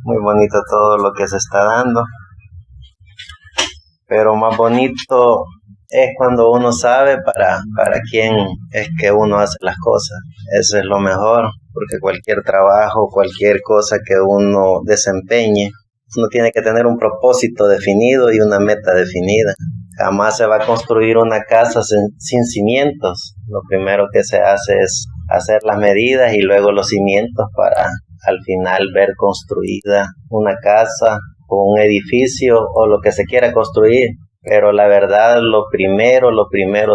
Muy bonito todo lo que se está dando, pero más bonito es cuando uno sabe para quién es que uno hace las cosas. Eso es lo mejor, porque cualquier trabajo, cualquier cosa que uno desempeñe, uno tiene que tener un propósito definido y una meta definida. Jamás se va a construir una casa sin cimientos. Lo primero que se hace es hacer las medidas y luego los cimientos para al final ver construida una casa o un edificio o lo que se quiera construir. Pero la verdad, lo primero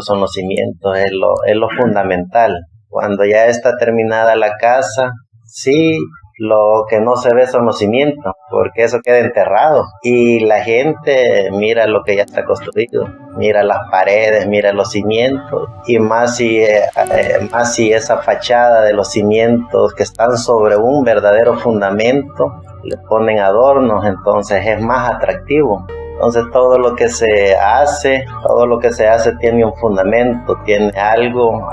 son los cimientos, es lo fundamental. Cuando ya está terminada la casa, sí, lo que no se ve son los cimientos, porque eso queda enterrado. Y la gente mira lo que ya está construido, mira las paredes, mira los cimientos, y más si esa fachada de los cimientos que están sobre un verdadero fundamento, le ponen adornos, entonces es más atractivo. Entonces todo lo que se hace tiene un fundamento, tiene algo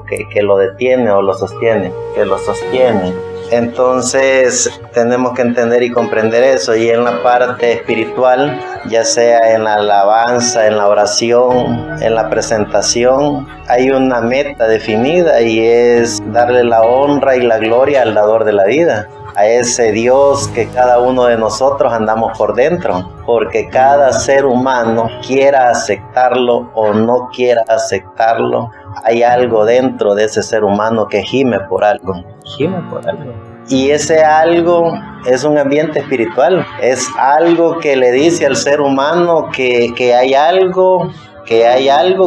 que lo detiene o lo sostiene, Entonces tenemos que entender y comprender eso. Y en la parte espiritual, ya sea en la alabanza, en la oración, en la presentación, hay una meta definida y es darle la honra y la gloria al dador de la vida, a ese Dios que cada uno de nosotros andamos por dentro, porque cada ser humano, quiera aceptarlo o no quiera aceptarlo, hay algo dentro de ese ser humano que gime por algo. Y ese algo es un ambiente espiritual, es algo que le dice al ser humano que hay algo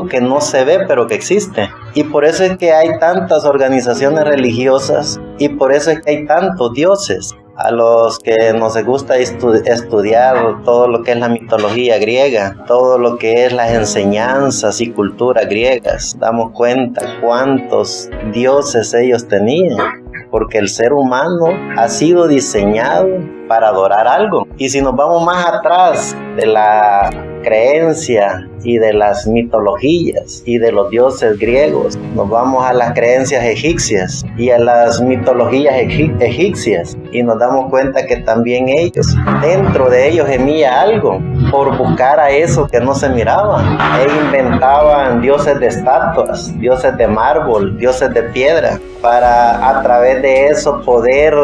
que no se ve pero que existe. Y por eso es que hay tantas organizaciones religiosas y por eso es que hay tantos dioses. A los que nos gusta estudiar todo lo que es la mitología griega, todo lo que es las enseñanzas y culturas griegas, damos cuenta cuántos dioses ellos tenían, porque el ser humano ha sido diseñado para adorar algo. Y si nos vamos más atrás de la creencia y de las mitologías y de los dioses griegos, nos vamos a las creencias egipcias y a las mitologías egipcias y nos damos cuenta que también dentro de ellos gemía algo por buscar a eso que no se miraba. Inventaban dioses de estatuas, dioses de mármol, dioses de piedra, para a través de eso poder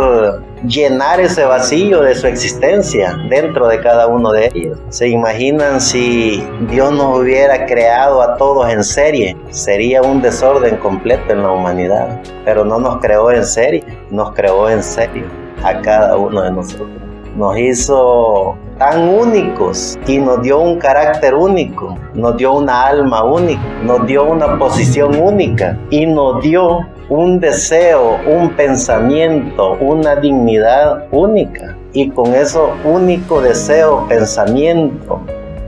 llenar ese vacío de su existencia dentro de cada uno de ellos. ¿Se imaginan si Dios nos hubiera creado a todos en serie? Sería un desorden completo en la humanidad. Pero no nos creó en serie, nos creó en serio a cada uno de nosotros. Nos hizo tan únicos y nos dio un carácter único, nos dio una alma única, nos dio una posición única y nos dio un deseo, un pensamiento, una dignidad única. Y con eso único deseo, pensamiento,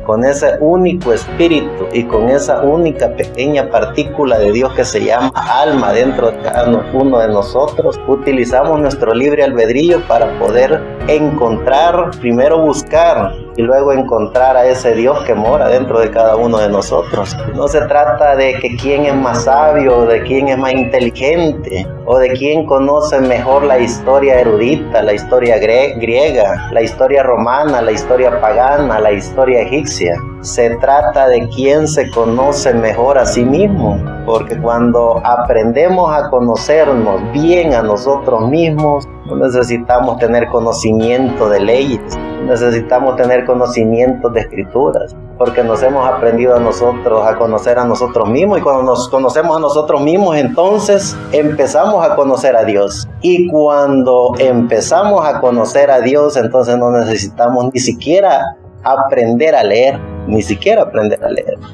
con ese único espíritu y con esa única pequeña partícula de Dios que se llama alma dentro de cada uno de nosotros, utilizamos nuestro libre albedrío para poder encontrar, primero buscar y luego encontrar a ese Dios que mora dentro de cada uno de nosotros. No se trata de que quién es más sabio, o de quién es más inteligente, o de quién conoce mejor la historia erudita, la historia griega, la historia romana, la historia pagana, la historia egipcia. Se trata de quién se conoce mejor a sí mismo, porque cuando aprendemos a conocernos bien a nosotros mismos, no necesitamos tener conocimiento de leyes, necesitamos tener conocimiento de escrituras, porque nos hemos aprendido a conocer a nosotros mismos, y cuando nos conocemos a nosotros mismos, entonces empezamos a conocer a Dios. Y cuando empezamos a conocer a Dios, entonces no necesitamos ni siquiera aprender a leer,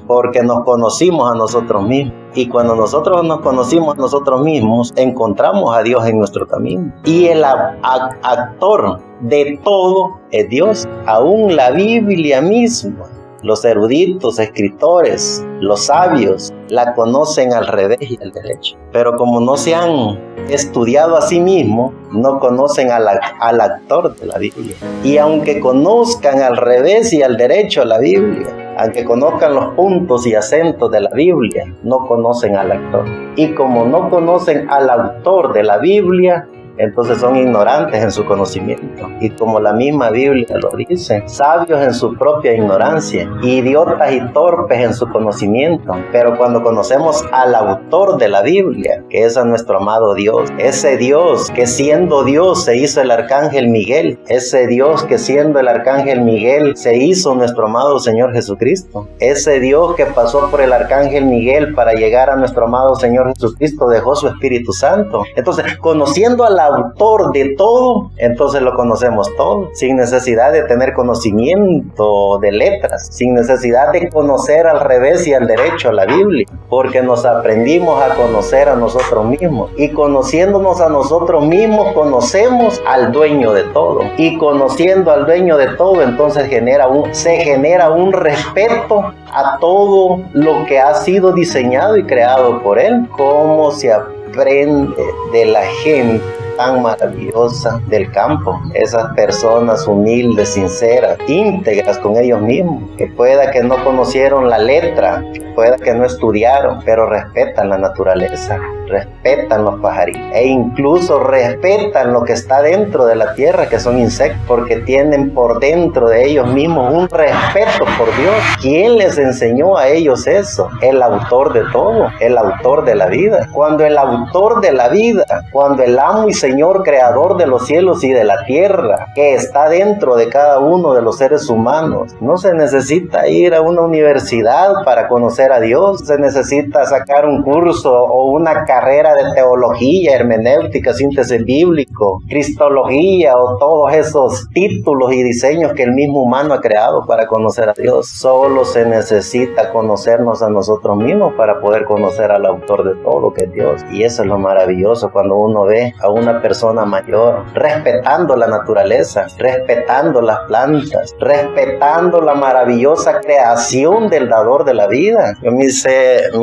porque nos conocimos a nosotros mismos. Y cuando nosotros nos conocimos a nosotros mismos, encontramos a Dios en nuestro camino. Y el actor de todo es Dios. Aún la Biblia misma, los eruditos, escritores, los sabios, la conocen al revés y al derecho. Pero como no se han estudiado a sí mismos, no conocen al actor de la Biblia. Y aunque conozcan al revés y al derecho la Biblia, aunque conozcan los puntos y acentos de la Biblia, no conocen al actor. Y como no conocen al autor de la Biblia, entonces son ignorantes en su conocimiento. Y como la misma Biblia lo dice, sabios en su propia ignorancia, idiotas y torpes en su conocimiento. Pero cuando conocemos al autor de la Biblia, que es a nuestro amado Dios, ese Dios que siendo Dios se hizo el arcángel Miguel, ese Dios que siendo el arcángel Miguel se hizo nuestro amado Señor Jesucristo, ese Dios que pasó por el arcángel Miguel para llegar a nuestro amado Señor Jesucristo, dejó su Espíritu Santo. Entonces, conociendo al autor de todo, entonces lo conocemos todo, sin necesidad de tener conocimiento de letras, sin necesidad de conocer al revés y al derecho la Biblia, porque nos aprendimos a conocer a nosotros mismos, y conociéndonos a nosotros mismos conocemos al dueño de todo, y conociendo al dueño de todo, entonces se genera un respeto a todo lo que ha sido diseñado y creado por él. Cómo se aprende de la gente tan maravillosa del campo, esas personas humildes, sinceras, íntegras con ellos mismos, que pueda que no conocieron la letra, pueda que no estudiaron, pero respetan la naturaleza, respetan los pajaritos e incluso respetan lo que está dentro de la tierra, que son insectos, porque tienen por dentro de ellos mismos un respeto por Dios. ¿Quién les enseñó a ellos eso? El autor de todo, el autor de la vida. Cuando el autor de la vida, cuando el amo y Señor creador de los cielos y de la tierra, que está dentro de cada uno de los seres humanos, no se necesita ir a una universidad para conocer a Dios, se necesita sacar un curso o una carrera de teología, hermenéutica, síntesis bíblico, cristología o todos esos títulos y diseños que el mismo humano ha creado para conocer a Dios. Solo se necesita conocernos a nosotros mismos para poder conocer al autor de todo, que es Dios. Y eso es lo maravilloso cuando uno ve a una persona mayor respetando la naturaleza, respetando las plantas, respetando la maravillosa creación del dador de la vida. Me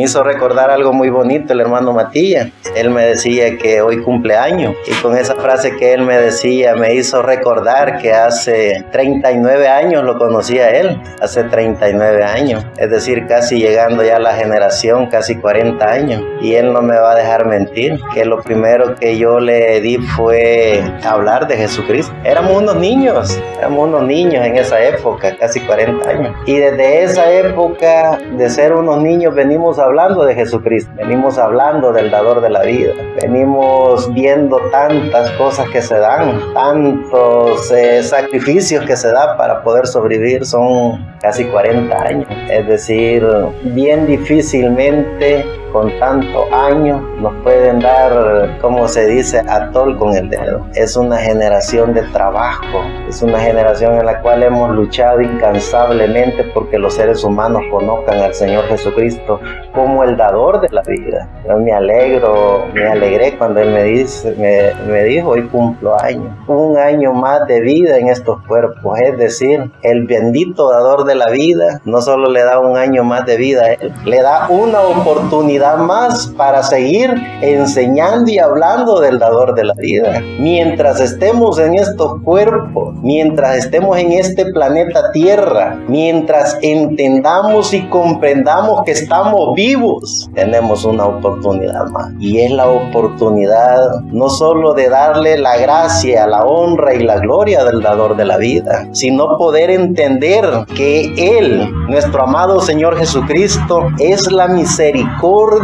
hizo recordar algo muy bonito el hermano Matías. Él me decía que hoy cumple años, y con esa frase que él me decía me hizo recordar que hace 39 años lo conocí a él, hace 39 años, es decir, casi llegando ya a la generación, casi 40 años, y él no me va a dejar mentir, que lo primero que yo le di fue hablar de Jesucristo. Éramos unos niños en esa época, casi 40 años, y desde esa época de ser unos niños venimos hablando de Jesucristo, venimos hablando del dador de la vida, venimos viendo tantas cosas que se dan, tantos sacrificios que se da para poder sobrevivir. Son casi 40 años, es decir, bien difícilmente con tantos años nos pueden dar, como se dice, atol con el dedo. Es una generación de trabajo, es una generación en la cual hemos luchado incansablemente porque los seres humanos conozcan al Señor Jesucristo como el dador de la vida. Yo me alegré cuando Él me dijo, hoy cumplo años, un año más de vida en estos cuerpos, es decir, el bendito dador de la vida no solo le da un año más de vida a Él, le da una oportunidad más para seguir enseñando y hablando del dador de la vida. Mientras estemos en estos cuerpos, mientras estemos en este planeta Tierra, mientras entendamos y comprendamos que estamos vivos, tenemos una oportunidad más, y es la oportunidad no solo de darle la gracia, la honra y la gloria del dador de la vida, sino poder entender que Él, nuestro amado Señor Jesucristo, es la misericordia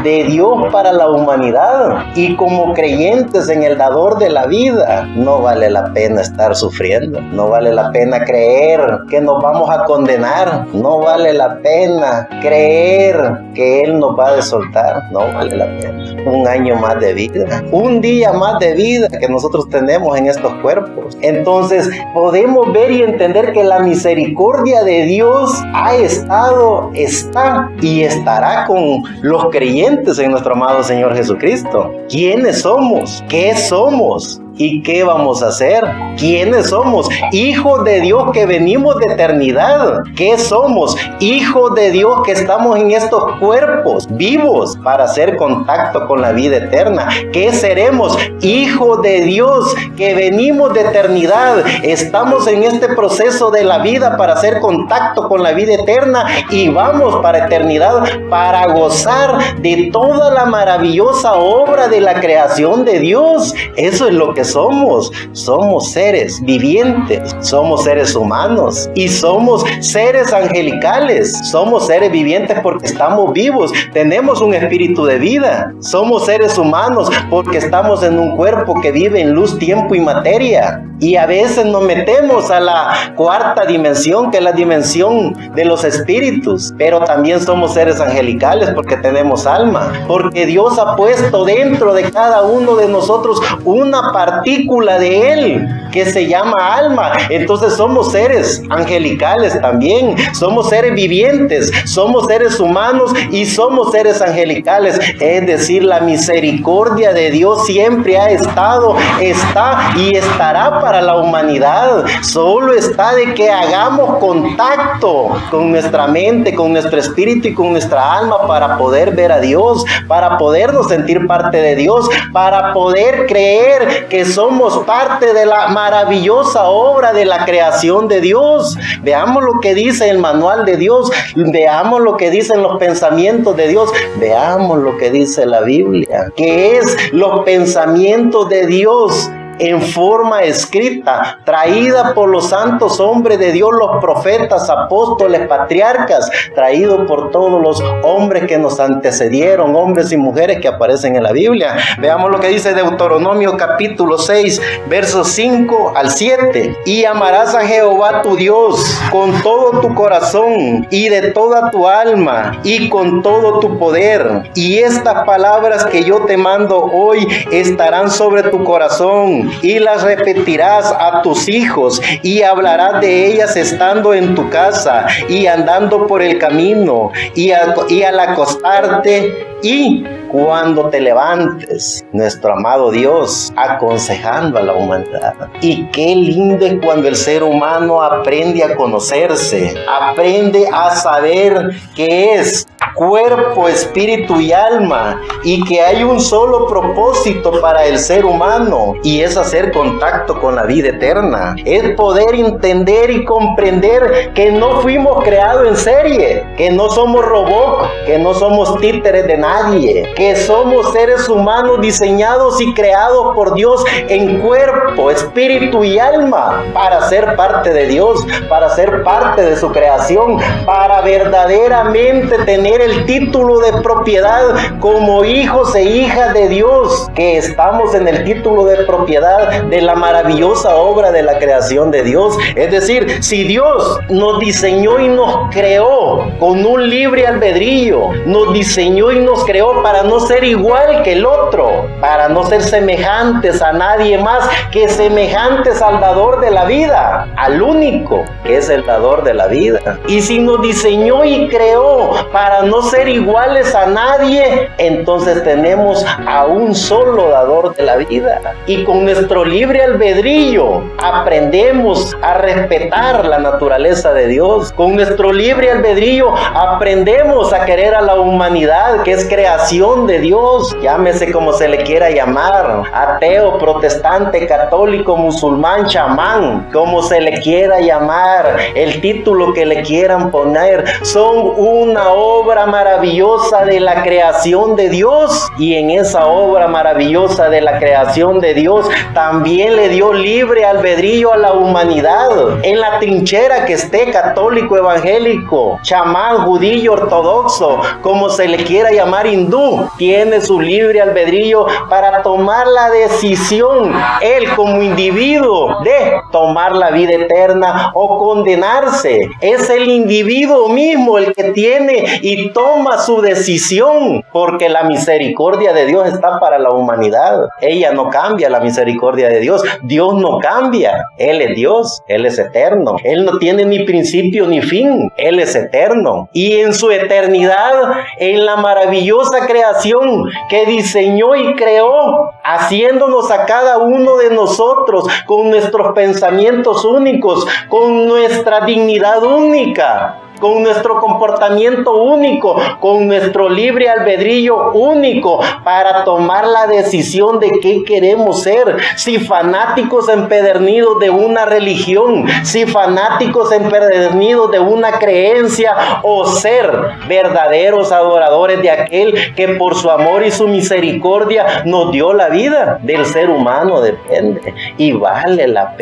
de Dios para la humanidad, y como creyentes en el dador de la vida no vale la pena estar sufriendo, no vale la pena creer que nos vamos a condenar, no vale la pena creer que Él nos va a soltar, no vale la pena. Un año más de vida, un día más de vida que nosotros tenemos en estos cuerpos. Entonces podemos ver y entender que la misericordia de Dios ha estado, está y estará con los creyentes en nuestro amado Señor Jesucristo. ¿Quiénes somos? ¿Qué somos? ¿Y qué vamos a hacer? ¿Quiénes somos? Hijos de Dios que venimos de eternidad. ¿Qué somos? Hijos de Dios que estamos en estos cuerpos vivos para hacer contacto con la vida eterna. ¿Qué seremos? Hijos de Dios que venimos de eternidad. Estamos en este proceso de la vida para hacer contacto con la vida eterna y vamos para eternidad para gozar de toda la maravillosa obra de la creación de Dios. Eso es lo que somos. Somos seres vivientes, somos seres humanos y somos seres angelicales. Somos seres vivientes porque estamos vivos, tenemos un espíritu de vida. Somos seres humanos porque estamos en un cuerpo que vive en luz, tiempo y materia. Y a veces nos metemos a la cuarta dimensión, que es la dimensión de los espíritus. Pero también somos seres angelicales porque tenemos alma. Porque Dios ha puesto dentro de cada uno de nosotros una partícula de Él que se llama alma. Entonces somos seres angelicales también. Somos seres vivientes, somos seres humanos y somos seres angelicales. Es decir, la misericordia de Dios siempre ha estado, está y estará para la humanidad. Solo está de que hagamos contacto con nuestra mente, con nuestro espíritu y con nuestra alma para poder ver a Dios, para podernos sentir parte de Dios, para poder creer que somos parte de la maravillosa obra de la creación de Dios. Veamos lo que dice el manual de Dios, veamos lo que dicen los pensamientos de Dios, veamos lo que dice la Biblia, que es los pensamientos de Dios en forma escrita, traída por los santos hombres de Dios, los profetas, apóstoles, patriarcas, traído por todos los hombres que nos antecedieron, hombres y mujeres que aparecen en la Biblia. Veamos lo que dice Deuteronomio capítulo 6, versos 5 al 7. Y amarás a Jehová tu Dios con todo tu corazón y de toda tu alma y con todo tu poder. Y estas palabras que yo te mando hoy estarán sobre tu corazón y las repetirás a tus hijos y hablarás de ellas estando en tu casa y andando por el camino y al acostarte y cuando te levantes. Nuestro amado Dios aconsejando a la humanidad. Y qué lindo es cuando el ser humano aprende a conocerse, aprende a saber qué es cuerpo, espíritu y alma, y que hay un solo propósito para el ser humano, y es hacer contacto con la vida eterna. Es poder entender y comprender que no fuimos creados en serie, que no somos robots, que no somos títeres de nadie, que somos seres humanos diseñados y creados por Dios en cuerpo, espíritu y alma, para ser parte de Dios, para ser parte de su creación, para verdaderamente tener el título de propiedad como hijos e hijas de Dios, que estamos en el título de propiedad de la maravillosa obra de la creación de Dios. Es decir, si Dios nos diseñó y nos creó con un libre albedrío, nos diseñó y nos creó para no ser igual que el otro, para no ser semejantes a nadie más que semejantes al dador de la vida, al único que es el dador de la vida. Y si nos diseñó y creó para no ser iguales a nadie, entonces tenemos a un solo dador de la vida. Y con nuestro libre albedrío aprendemos a respetar la naturaleza de Dios. Con nuestro libre albedrío aprendemos a querer a la humanidad, que es creación de Dios, llámese como se le quiera llamar, ateo, protestante, católico, musulmán, chamán, como se le quiera llamar, el título que le quieran poner, son una obra maravillosa de la creación de Dios. Y en esa obra maravillosa de la creación de Dios también le dio libre albedrío a la humanidad, en la trinchera que esté, católico, evangélico, chamán, judío, ortodoxo, como se le quiera llamar, hindú, tiene su libre albedrío para tomar la decisión, él como individuo, de tomar la vida eterna o condenarse. Es el individuo mismo el que tiene y toma su decisión, porque la misericordia de Dios está para la humanidad. Ella no cambia, la misericordia de Dios. Dios no cambia. Él es Dios, Él es eterno. Él no tiene ni principio ni fin. Él es eterno. Y en su eternidad, en la maravillosa maravillosa creación que diseñó y creó, haciéndonos a cada uno de nosotros con nuestros pensamientos únicos, con nuestra dignidad única, con nuestro comportamiento único, con nuestro libre albedrío único, para tomar la decisión de qué queremos ser. Si fanáticos empedernidos de una religión, si fanáticos empedernidos de una creencia, o ser verdaderos adoradores de aquel que por su amor y su misericordia nos dio la vida. Del ser humano depende, y vale la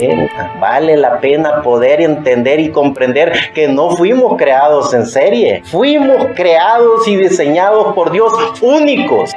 pena poder entender y comprender que no fuimos creados en serie. Fuimos creados y diseñados por Dios únicos,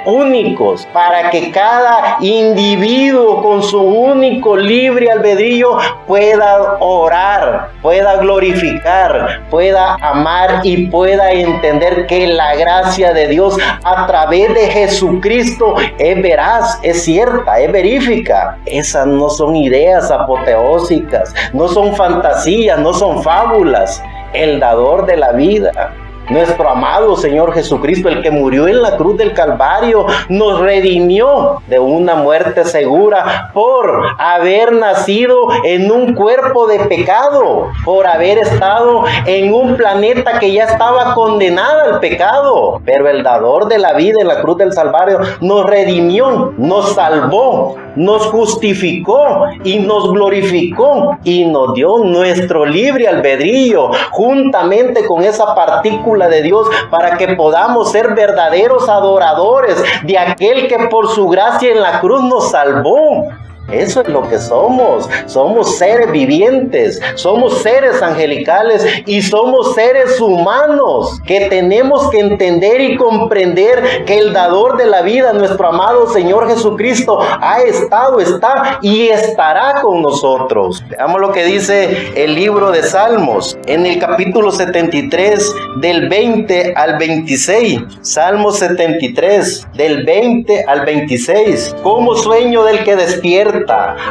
para que cada individuo con su único libre albedrío pueda orar, pueda glorificar, pueda amar y pueda entender que la gracia de Dios a través de Jesucristo es veraz, es cierta, es verífica. Esas no son ideas apoteósicas, no son fantasías, no son fábulas. El dador de la vida, nuestro amado Señor Jesucristo, el que murió en la cruz del Calvario, nos redimió de una muerte segura por haber nacido en un cuerpo de pecado, por haber estado en un planeta que ya estaba condenado al pecado. Pero el dador de la vida en la cruz del Calvario nos redimió, nos salvó, nos justificó y nos glorificó y nos dio nuestro libre albedrío juntamente con esa partícula de Dios, para que podamos ser verdaderos adoradores de aquel que por su gracia en la cruz nos salvó. Eso es lo que somos. Somos seres vivientes, somos seres angelicales y somos seres humanos que tenemos que entender y comprender que el dador de la vida, nuestro amado Señor Jesucristo, ha estado, está y estará con nosotros. Veamos lo que dice el libro de Salmos en el capítulo 73 del 20 al 26. Salmos 73 del 20 al 26. Como sueño del que despierta,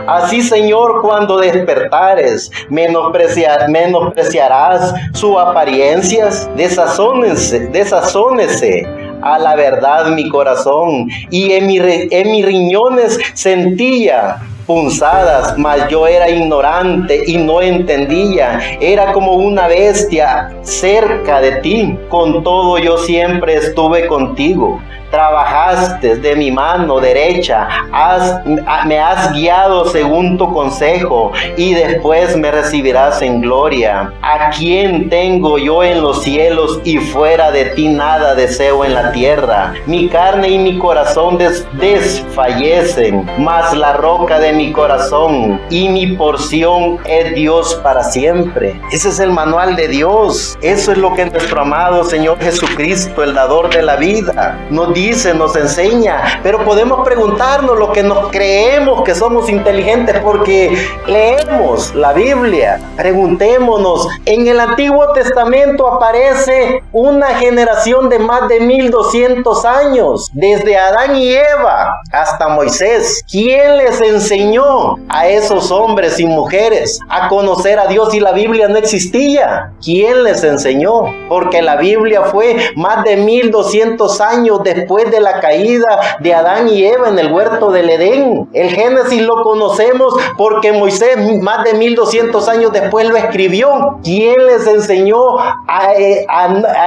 así, Señor, cuando despertares, menospreciarás sus apariencias. Desazónese a la verdad mi corazón, y en mis riñones sentía punzadas, mas yo era ignorante y no entendía. Era como una bestia cerca de ti. Con todo yo siempre estuve contigo. Trabajaste de mi mano derecha, me has guiado según tu consejo, y después me recibirás en gloria. ¿A quién tengo yo en los cielos? Y fuera de ti nada deseo en la tierra. Mi carne y mi corazón desfallecen, mas la roca de mi corazón y mi porción es Dios para siempre. Ese es el manual de Dios. Eso es lo que nuestro amado Señor Jesucristo, el dador de la vida, nos dice, nos enseña. Pero podemos preguntarnos lo que nos creemos que somos inteligentes porque leemos la Biblia. Preguntémonos, en el Antiguo Testamento aparece una generación de más de 1200 años, desde Adán y Eva hasta Moisés. ¿Quién les enseñó a esos hombres y mujeres a conocer a Dios si la Biblia no existía? ¿Quién les enseñó? Porque la Biblia fue más de 1200 años después de la caída de Adán y Eva en el huerto del Edén. El Génesis lo conocemos porque Moisés más de 1200 años después lo escribió. ¿Quién les enseñó a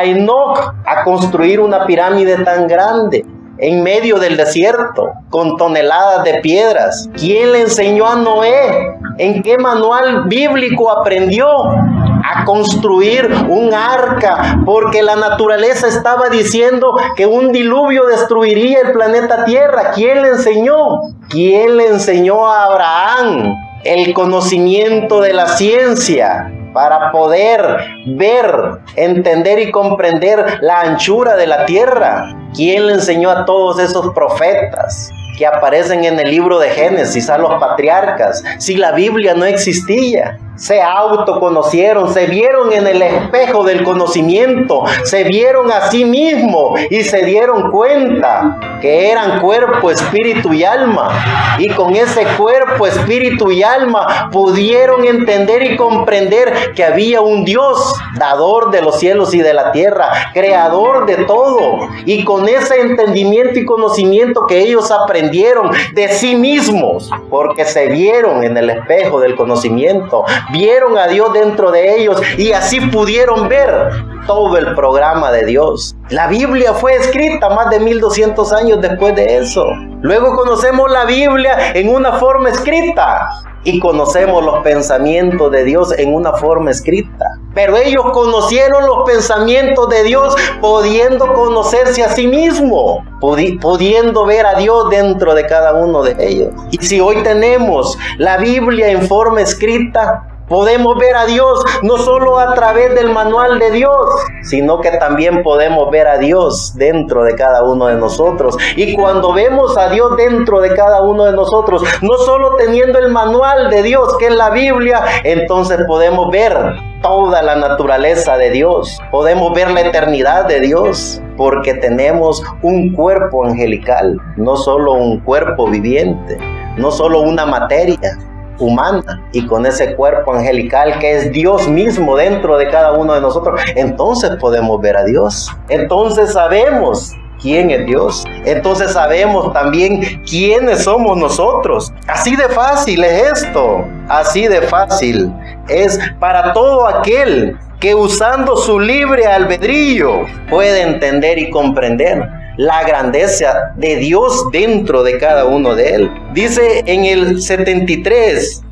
Enoc a construir una pirámide tan grande en medio del desierto con toneladas de piedras? ¿Quién le enseñó a Noé? ¿En qué manual bíblico aprendió a construir un arca? Porque la naturaleza estaba diciendo que un diluvio destruiría el planeta Tierra. ¿Quién le enseñó? ¿Quién le enseñó a Abraham el conocimiento de la ciencia para poder ver, entender y comprender la anchura de la tierra? ¿Quién le enseñó a todos esos profetas que aparecen en el libro de Génesis, a los patriarcas, si la Biblia no existía? se autoconocieron, se vieron en el espejo del conocimiento, se vieron a sí mismos y se dieron cuenta que eran cuerpo, espíritu y alma. Y con ese cuerpo, espíritu y alma pudieron entender y comprender que había un Dios, dador de los cielos y de la tierra, creador de todo. Y con ese entendimiento y conocimiento que ellos aprendieron de sí mismos, porque se vieron en el espejo del conocimiento, vieron a Dios dentro de ellos y así pudieron ver todo el programa de Dios. La Biblia fue escrita más de 1200 años después de eso. Luego conocemos la Biblia en una forma escrita y conocemos los pensamientos de Dios en una forma escrita. Pero ellos conocieron los pensamientos de Dios pudiendo conocerse a sí mismo, pudiendo ver a Dios dentro de cada uno de ellos. Y si hoy tenemos la Biblia en forma escrita, podemos ver a Dios no solo a través del manual de Dios, sino que también podemos ver a Dios dentro de cada uno de nosotros. Y cuando vemos a Dios dentro de cada uno de nosotros, no solo teniendo el manual de Dios, que es la Biblia, entonces podemos ver toda la naturaleza de Dios. Podemos ver la eternidad de Dios, porque tenemos un cuerpo angelical, no solo un cuerpo viviente, no solo una materia humana, y con ese cuerpo angelical que es Dios mismo dentro de cada uno de nosotros, entonces podemos ver a Dios. Entonces sabemos quién es Dios. Entonces sabemos también quiénes somos nosotros. Así de fácil es esto. Así de fácil es para todo aquel que usando su libre albedrío puede entender y comprender la grandeza de Dios dentro de cada uno de él. Dice en el 73,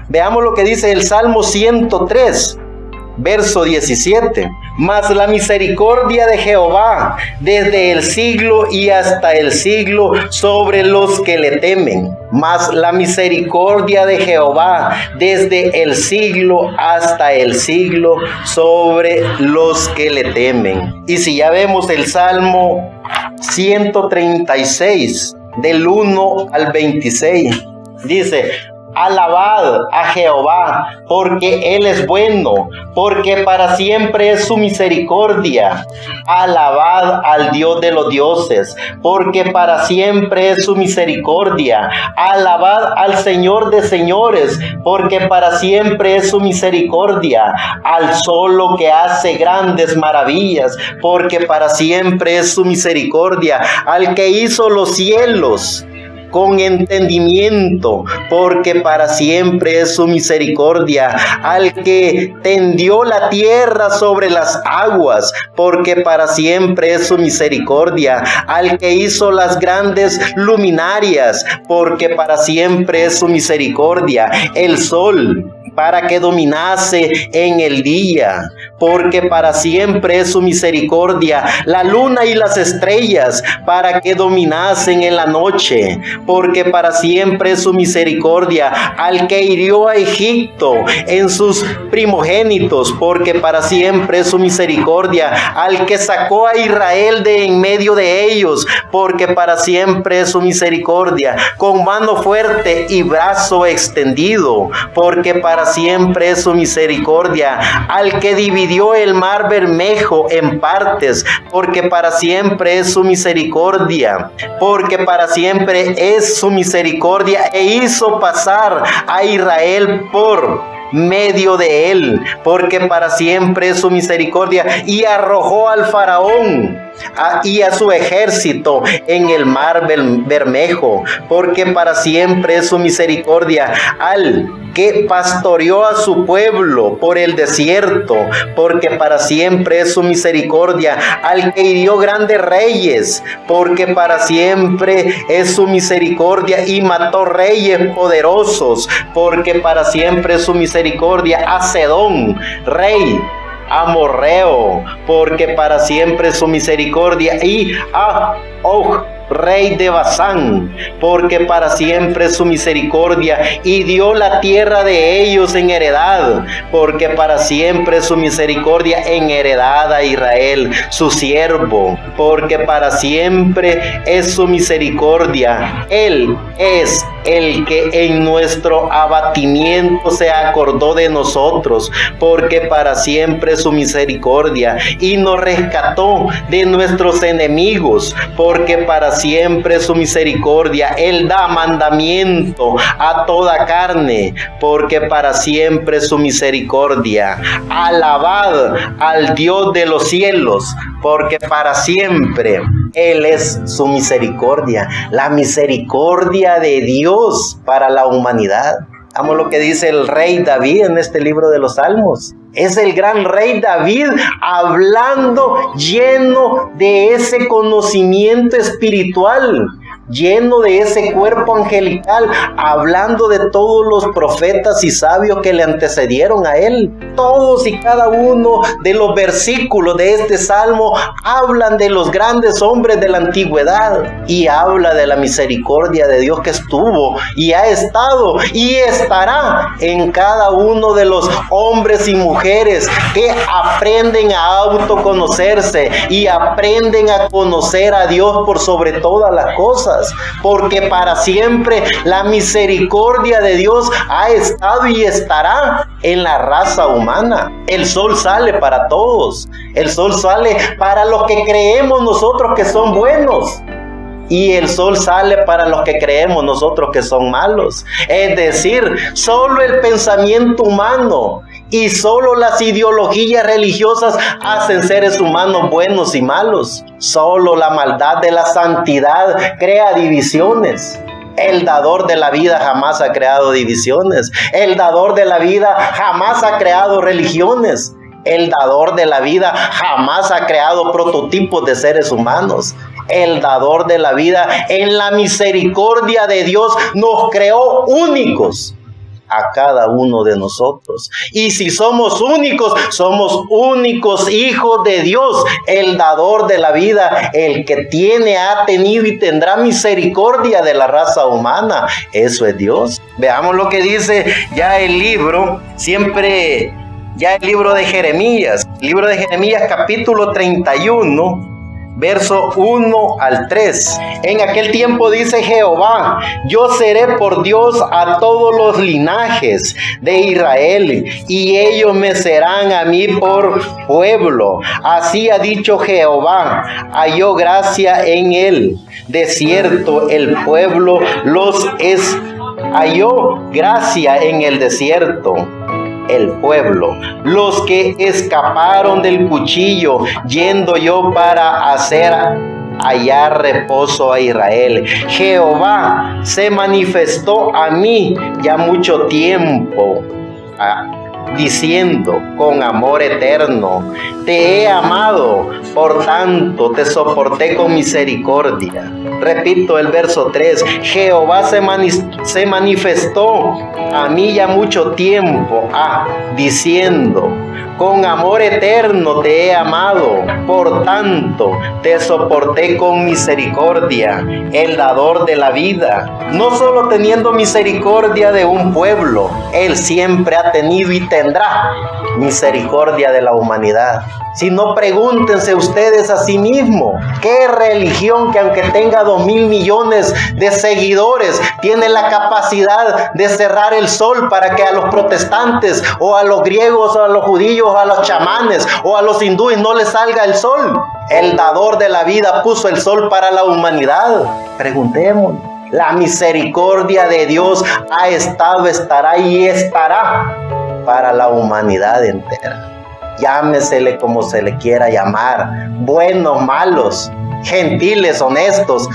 veamos lo que dice el Salmo 103, verso 17. Mas la misericordia de Jehová desde el siglo y hasta el siglo sobre los que le temen. Mas la misericordia de Jehová desde el siglo hasta el siglo sobre los que le temen. Y si ya vemos el Salmo 136, del 1 al 26, dice: alabad a Jehová, porque Él es bueno, porque para siempre es su misericordia. Alabad al Dios de los dioses, porque para siempre es su misericordia. Alabad al Señor de señores, porque para siempre es su misericordia. Al solo que hace grandes maravillas, porque para siempre es su misericordia. Al que hizo los cielos con entendimiento, porque para siempre es su misericordia. Al que tendió la tierra sobre las aguas, porque para siempre es su misericordia. Al que hizo las grandes luminarias, porque para siempre es su misericordia. El sol para que dominase en el día, porque para siempre es su misericordia. La luna y las estrellas para que dominasen en la noche, porque para siempre es su misericordia. Al que hirió a Egipto en sus primogénitos, porque para siempre es su misericordia. Al que sacó a Israel de en medio de ellos, porque para siempre es su misericordia. Con mano fuerte y brazo extendido, porque para siempre es su misericordia. Al que dividió el mar Bermejo en partes, porque para siempre es su misericordia. Porque para siempre es su misericordia, e hizo pasar a Israel por medio de él, porque para siempre es su misericordia. Y arrojó al faraón y a su ejército en el mar Bermejo, porque para siempre es su misericordia. Al que pastoreó a su pueblo por el desierto, porque para siempre es su misericordia. Al que hirió grandes reyes, porque para siempre es su misericordia. Y mató reyes poderosos, porque para siempre es su misericordia. A Sedón, rey amorreo, porque para siempre es su misericordia. Y a Og, rey de Basán, porque para siempre es su misericordia, y dio la tierra de ellos en heredad, porque para siempre es su misericordia en heredad a Israel, su siervo, porque para siempre es su misericordia. Él es el que en nuestro abatimiento se acordó de nosotros, porque para siempre es su misericordia, y nos rescató de nuestros enemigos, porque para siempre es su misericordia. Él da mandamiento a toda carne, porque para siempre es su misericordia. Alabad al Dios de los cielos, porque para siempre Él es su misericordia. La misericordia de Dios para la humanidad. Vamos lo que dice el rey David en este libro de los Salmos. Es el gran rey David hablando lleno de ese conocimiento espiritual, lleno de ese cuerpo angelical, hablando de todos los profetas y sabios que le antecedieron a él. Todos y cada uno de los versículos de este salmo hablan de los grandes hombres de la antigüedad, y habla de la misericordia de Dios que estuvo y ha estado y estará en cada uno de los hombres y mujeres que aprenden a autoconocerse y aprenden a conocer a Dios por sobre todas las cosas. Porque para siempre la misericordia de Dios ha estado y estará en la raza humana. El sol sale para todos. El sol sale para los que creemos nosotros que son buenos, y el sol sale para los que creemos nosotros que son malos. Es decir, solo el pensamiento humano y solo las ideologías religiosas hacen seres humanos buenos y malos. Solo la maldad de la santidad crea divisiones. El dador de la vida jamás ha creado divisiones. El dador de la vida jamás ha creado religiones. El dador de la vida jamás ha creado prototipos de seres humanos. El dador de la vida, en la misericordia de Dios, nos creó únicos a cada uno de nosotros. Y si somos únicos hijos de Dios, el dador de la vida, el que tiene, ha tenido y tendrá misericordia de la raza humana. Eso es Dios. Veamos lo que dice ya el libro, el libro de Jeremías. Libro de Jeremías, capítulo 31. Verso 1 al 3. En aquel tiempo dice Jehová: yo seré por Dios a todos los linajes de Israel, y ellos me serán a mí por pueblo. Así ha dicho Jehová: halló gracia en el desierto, el pueblo halló gracia en el desierto. El pueblo, los que escaparon del cuchillo, yendo yo para hallar reposo a Israel. Jehová se manifestó a mí ya mucho tiempo, diciendo: con amor eterno te he amado, por tanto te soporté con misericordia. Repito el verso 3. Jehová se manifestó a mí ya mucho tiempo, diciendo: con amor eterno te he amado, por tanto te soporté con misericordia. El dador de la vida, no solo teniendo misericordia de un pueblo, Él siempre ha tenido y tendrá misericordia de la humanidad. Si no, pregúntense ustedes a sí mismos, ¿qué religión que aunque tenga 2,000 millones de seguidores tiene la capacidad de cerrar el sol para que a los protestantes o a los griegos o a los judíos o a los chamanes o a los hindúes no les salga el sol? El dador de la vida puso el sol para la humanidad. Preguntémonos. La misericordia de Dios ha estado, estará y estará para la humanidad entera. Llámesele como se le quiera llamar, buenos, malos, gentiles, honestos,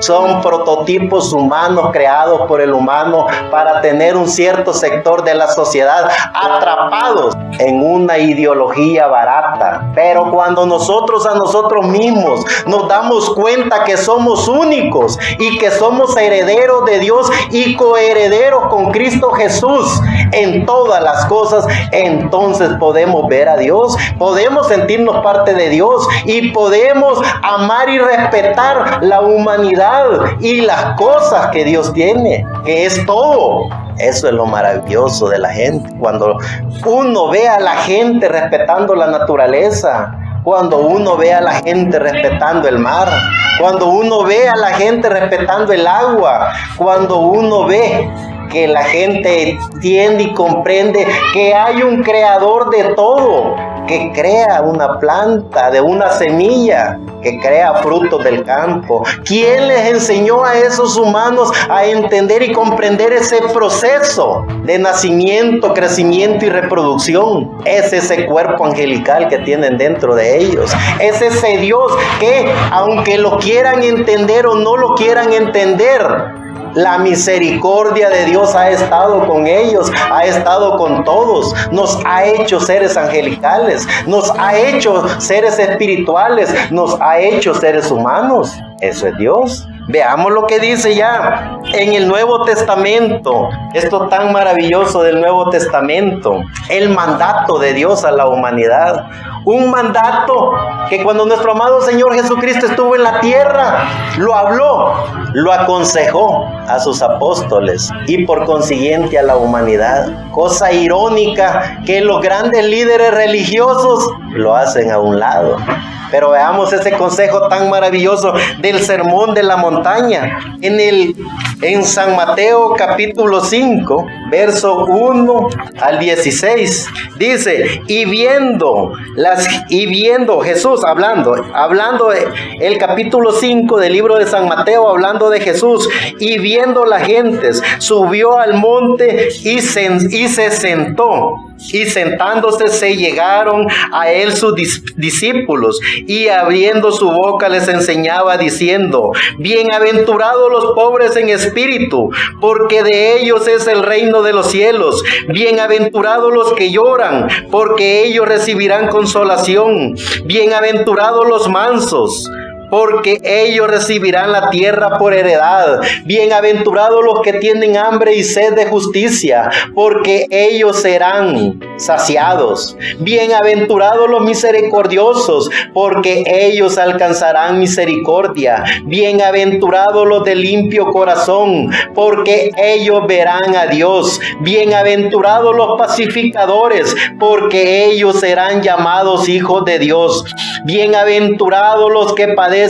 son prototipos humanos creados por el humano para tener un cierto sector de la sociedad atrapados en una ideología barata. Pero cuando nosotros a nosotros mismos nos damos cuenta que somos únicos y que somos herederos de Dios y coherederos con Cristo Jesús en todas las cosas, entonces podemos ver a Dios, podemos sentirnos parte de Dios y podemos amar y respetar la humanidad y las cosas que Dios tiene, que es todo. Eso es lo maravilloso de la gente. Cuando uno ve a la gente respetando la naturaleza, cuando uno ve a la gente respetando el mar, cuando uno ve a la gente respetando el agua, cuando uno ve que la gente entiende y comprende que hay un creador de todo, que crea una planta de una semilla, que crea frutos del campo. ¿Quién les enseñó a esos humanos a entender y comprender ese proceso de nacimiento, crecimiento y reproducción? Es ese cuerpo angelical que tienen dentro de ellos. Es ese Dios que, aunque lo quieran entender o no lo quieran entender, la misericordia de Dios ha estado con ellos, ha estado con todos. Nos ha hecho seres angelicales, nos ha hecho seres espirituales, nos ha hecho seres humanos. Eso es Dios. Veamos lo que dice ya en el Nuevo Testamento, esto tan maravilloso del Nuevo Testamento, el mandato de Dios a la humanidad. Un mandato que cuando nuestro amado Señor Jesucristo estuvo en la tierra, lo habló, lo aconsejó a sus apóstoles y por consiguiente a la humanidad. Cosa irónica que los grandes líderes religiosos lo hacen a un lado. Pero veamos ese consejo tan maravilloso del Sermón de la Montaña. En San Mateo capítulo 5, verso 1 al 16, dice, y viendo Jesús hablando el capítulo 5 del libro de San Mateo, hablando de Jesús, y viendo las gentes, subió al monte y se sentó. Y sentándose se llegaron a él sus discípulos, y abriendo su boca les enseñaba diciendo, bienaventurados los pobres en espíritu, porque de ellos es el reino de los cielos. Bienaventurados los que lloran, porque ellos recibirán consolación. Bienaventurados los mansos, porque ellos recibirán la tierra por heredad. Bienaventurados los que tienen hambre y sed de justicia, porque ellos serán saciados. Bienaventurados los misericordiosos, porque ellos alcanzarán misericordia. Bienaventurados los de limpio corazón, porque ellos verán a Dios. Bienaventurados los pacificadores, porque ellos serán llamados hijos de Dios. Bienaventurados los que padecen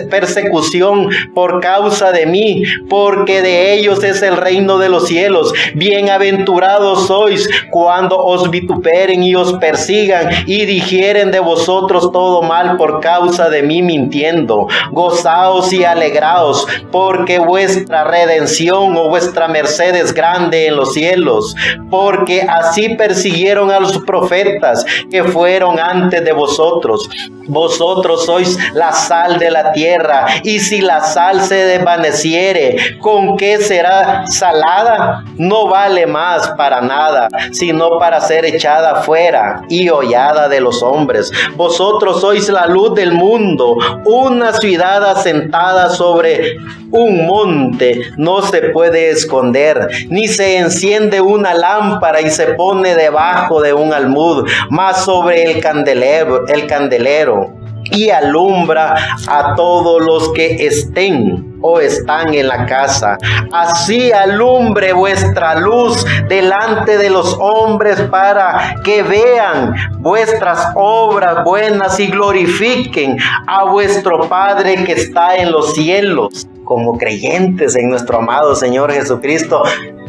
persecución por causa de mí, porque de ellos es el reino de los cielos. Bienaventurados sois cuando os vituperen y os persigan y dijeren de vosotros todo mal por causa de mí mintiendo. Gozaos y alegraos, porque vuestra redención o vuestra merced es grande en los cielos, porque así persiguieron a los profetas que fueron antes de vosotros. Vosotros sois la sal de la tierra, y si la sal se desvaneciere, ¿con qué será salada? No vale más para nada, sino para ser echada fuera y hollada de los hombres. Vosotros sois la luz del mundo. Una ciudad asentada sobre un monte no se puede esconder, ni se enciende una lámpara y se pone debajo de un almud, mas sobre el candelero, y alumbra a todos los que están en la casa. Así alumbre vuestra luz delante de los hombres, para que vean vuestras obras buenas y glorifiquen a vuestro Padre que está en los cielos. Como creyentes en nuestro amado Señor Jesucristo,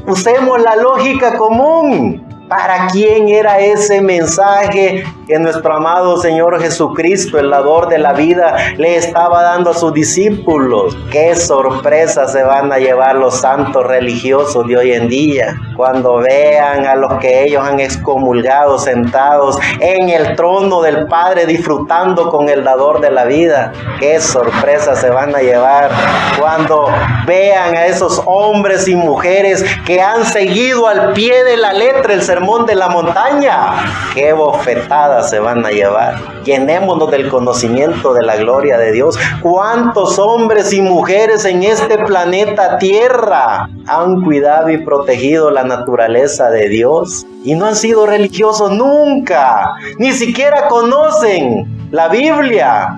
usemos la lógica común. ¿Para quién era ese mensaje que nuestro amado Señor Jesucristo, el dador de la vida, le estaba dando a sus discípulos? ¡Qué sorpresa se van a llevar los santos religiosos de hoy en día cuando vean a los que ellos han excomulgado sentados en el trono del Padre disfrutando con el dador de la vida! ¡Qué sorpresa se van a llevar cuando vean a esos hombres y mujeres que han seguido al pie de la letra el sermón de la montaña! ¡Qué bofetadas se van a llevar! Llenémonos del conocimiento de la gloria de Dios. ¿Cuántos hombres y mujeres en este planeta Tierra han cuidado y protegido la naturaleza de Dios y no han sido religiosos nunca? Ni siquiera conocen la Biblia,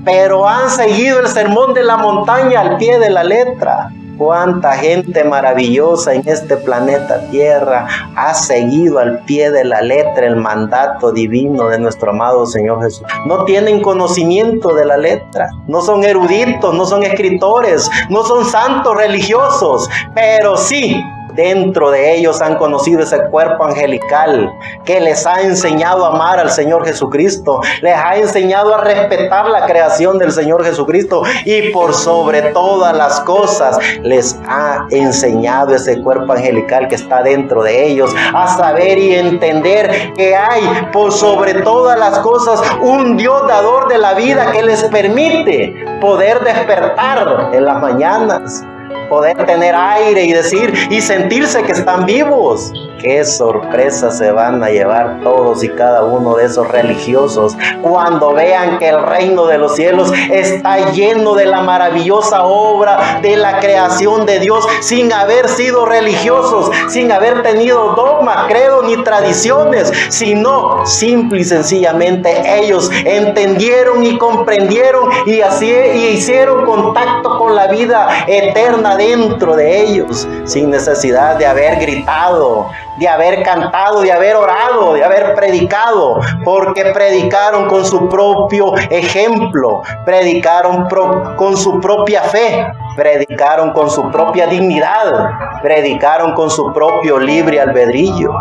pero han seguido el sermón de la montaña al pie de la letra. Cuánta gente maravillosa en este planeta Tierra ha seguido al pie de la letra el mandato divino de nuestro amado Señor Jesús. No tienen conocimiento de la letra, no son eruditos, no son escritores, no son santos religiosos, pero sí, dentro de ellos han conocido ese cuerpo angelical que les ha enseñado a amar al Señor Jesucristo, les ha enseñado a respetar la creación del Señor Jesucristo y por sobre todas las cosas les ha enseñado ese cuerpo angelical que está dentro de ellos a saber y entender que hay por sobre todas las cosas un Dios dador de la vida que les permite poder despertar en las mañanas, poder tener aire y decir y sentirse que están vivos. Qué sorpresa se van a llevar todos y cada uno de esos religiosos cuando vean que el reino de los cielos está lleno de la maravillosa obra de la creación de Dios, sin haber sido religiosos, sin haber tenido dogmas, credos ni tradiciones, sino simple y sencillamente ellos entendieron y comprendieron y así hicieron contacto con la vida eterna dentro de ellos, sin necesidad de haber gritado, de haber cantado, de haber orado, de haber predicado, porque predicaron con su propio ejemplo, predicaron con su propia fe, predicaron con su propia dignidad, predicaron con su propio libre albedrío.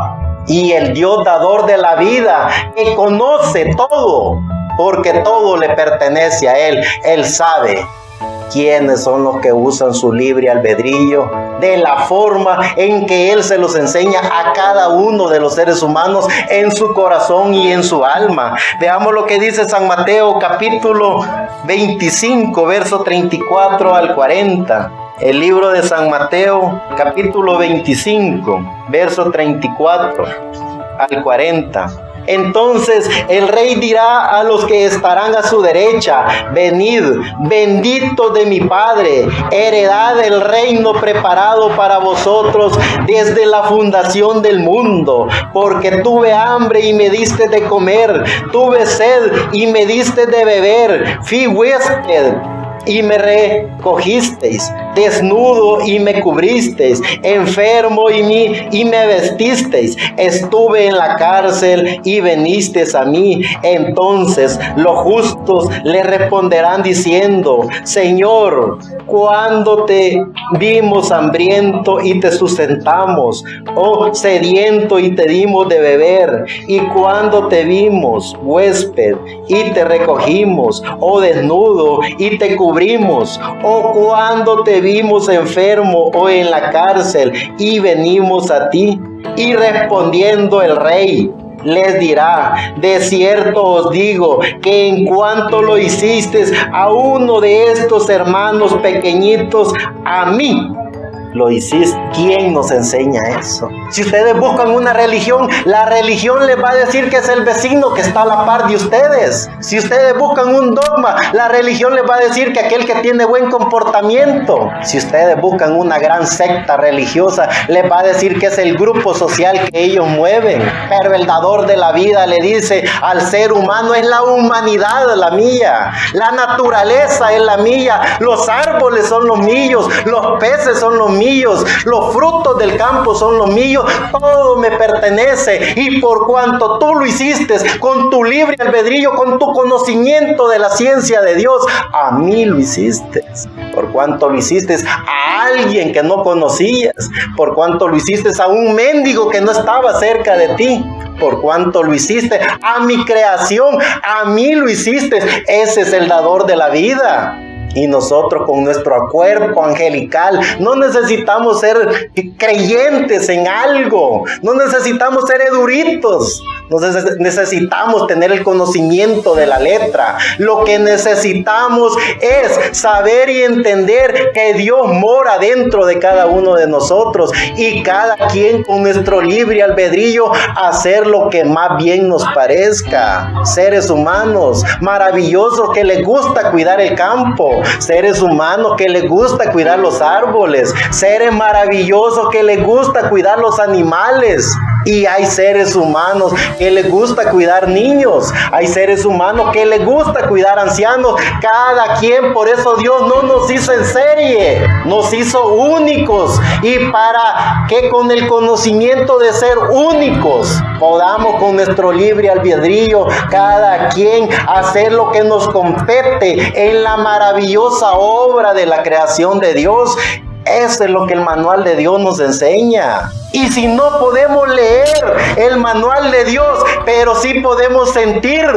Y el Dios dador de la vida, que conoce todo, porque todo le pertenece a Él, Él sabe quiénes son los que usan su libre albedrío de la forma en que Él se los enseña a cada uno de los seres humanos en su corazón y en su alma. Veamos lo que dice San Mateo capítulo 25, verso 34 al 40. El libro de San Mateo capítulo 25, verso 34 al 40. Entonces el rey dirá a los que estarán a su derecha: venid, benditos de mi Padre, heredad del reino preparado para vosotros desde la fundación del mundo, porque tuve hambre y me diste de comer, tuve sed y me diste de beber, fui huésped y me recogisteis, desnudo y me cubristeis, enfermo y me vestisteis, estuve en la cárcel y venisteis a mí. Entonces los justos le responderán diciendo: Señor, ¿cuándo te vimos hambriento y te sustentamos, o sediento y te dimos de beber? ¿Y cuándo te vimos huésped y te recogimos, o desnudo y te cubrimos? ¿O cuando te vimos enfermo o en la cárcel y venimos a ti? Y respondiendo el rey les dirá: de cierto os digo que en cuanto lo hiciste a uno de estos hermanos pequeñitos, a mí lo hiciste. ¿Quién nos enseña eso? Si ustedes buscan una religión, la religión les va a decir que es el vecino que está a la par de ustedes. Si ustedes buscan un dogma, la religión les va a decir que aquel que tiene buen comportamiento. Si ustedes buscan una gran secta religiosa, les va a decir que es el grupo social que ellos mueven. Pero el dador de la vida le dice al ser humano: es la humanidad la mía, la naturaleza es la mía, los árboles son los míos, los peces son los míos, míos, los frutos del campo son los míos, todo me pertenece. Y por cuanto tú lo hiciste con tu libre albedrío, con tu conocimiento de la ciencia de Dios, a mí lo hiciste. Por cuanto lo hiciste a alguien que no conocías, por cuanto lo hiciste a un mendigo que no estaba cerca de ti, por cuanto lo hiciste a mi creación, a mí lo hiciste. Ese es el dador de la vida. Y nosotros con nuestro cuerpo angelical no necesitamos ser creyentes en algo, no necesitamos ser eruditos, no necesitamos tener el conocimiento de la letra. Lo que necesitamos es saber y entender que Dios mora dentro de cada uno de nosotros, y cada quien con nuestro libre albedrío hacer lo que más bien nos parezca. Seres humanos maravillosos que les gusta cuidar el campo, seres humanos que les gusta cuidar los árboles, seres maravillosos que les gusta cuidar los animales. Y hay seres humanos que les gusta cuidar niños, hay seres humanos que les gusta cuidar ancianos. Cada quien, por eso Dios no nos hizo en serie, nos hizo únicos, y para que con el conocimiento de ser únicos podamos con nuestro libre albedrío cada quien hacer lo que nos compete en la maravillosa obra de la creación de Dios. Eso es lo que el manual de Dios nos enseña. Y si no podemos leer el manual de Dios, pero sí podemos sentir.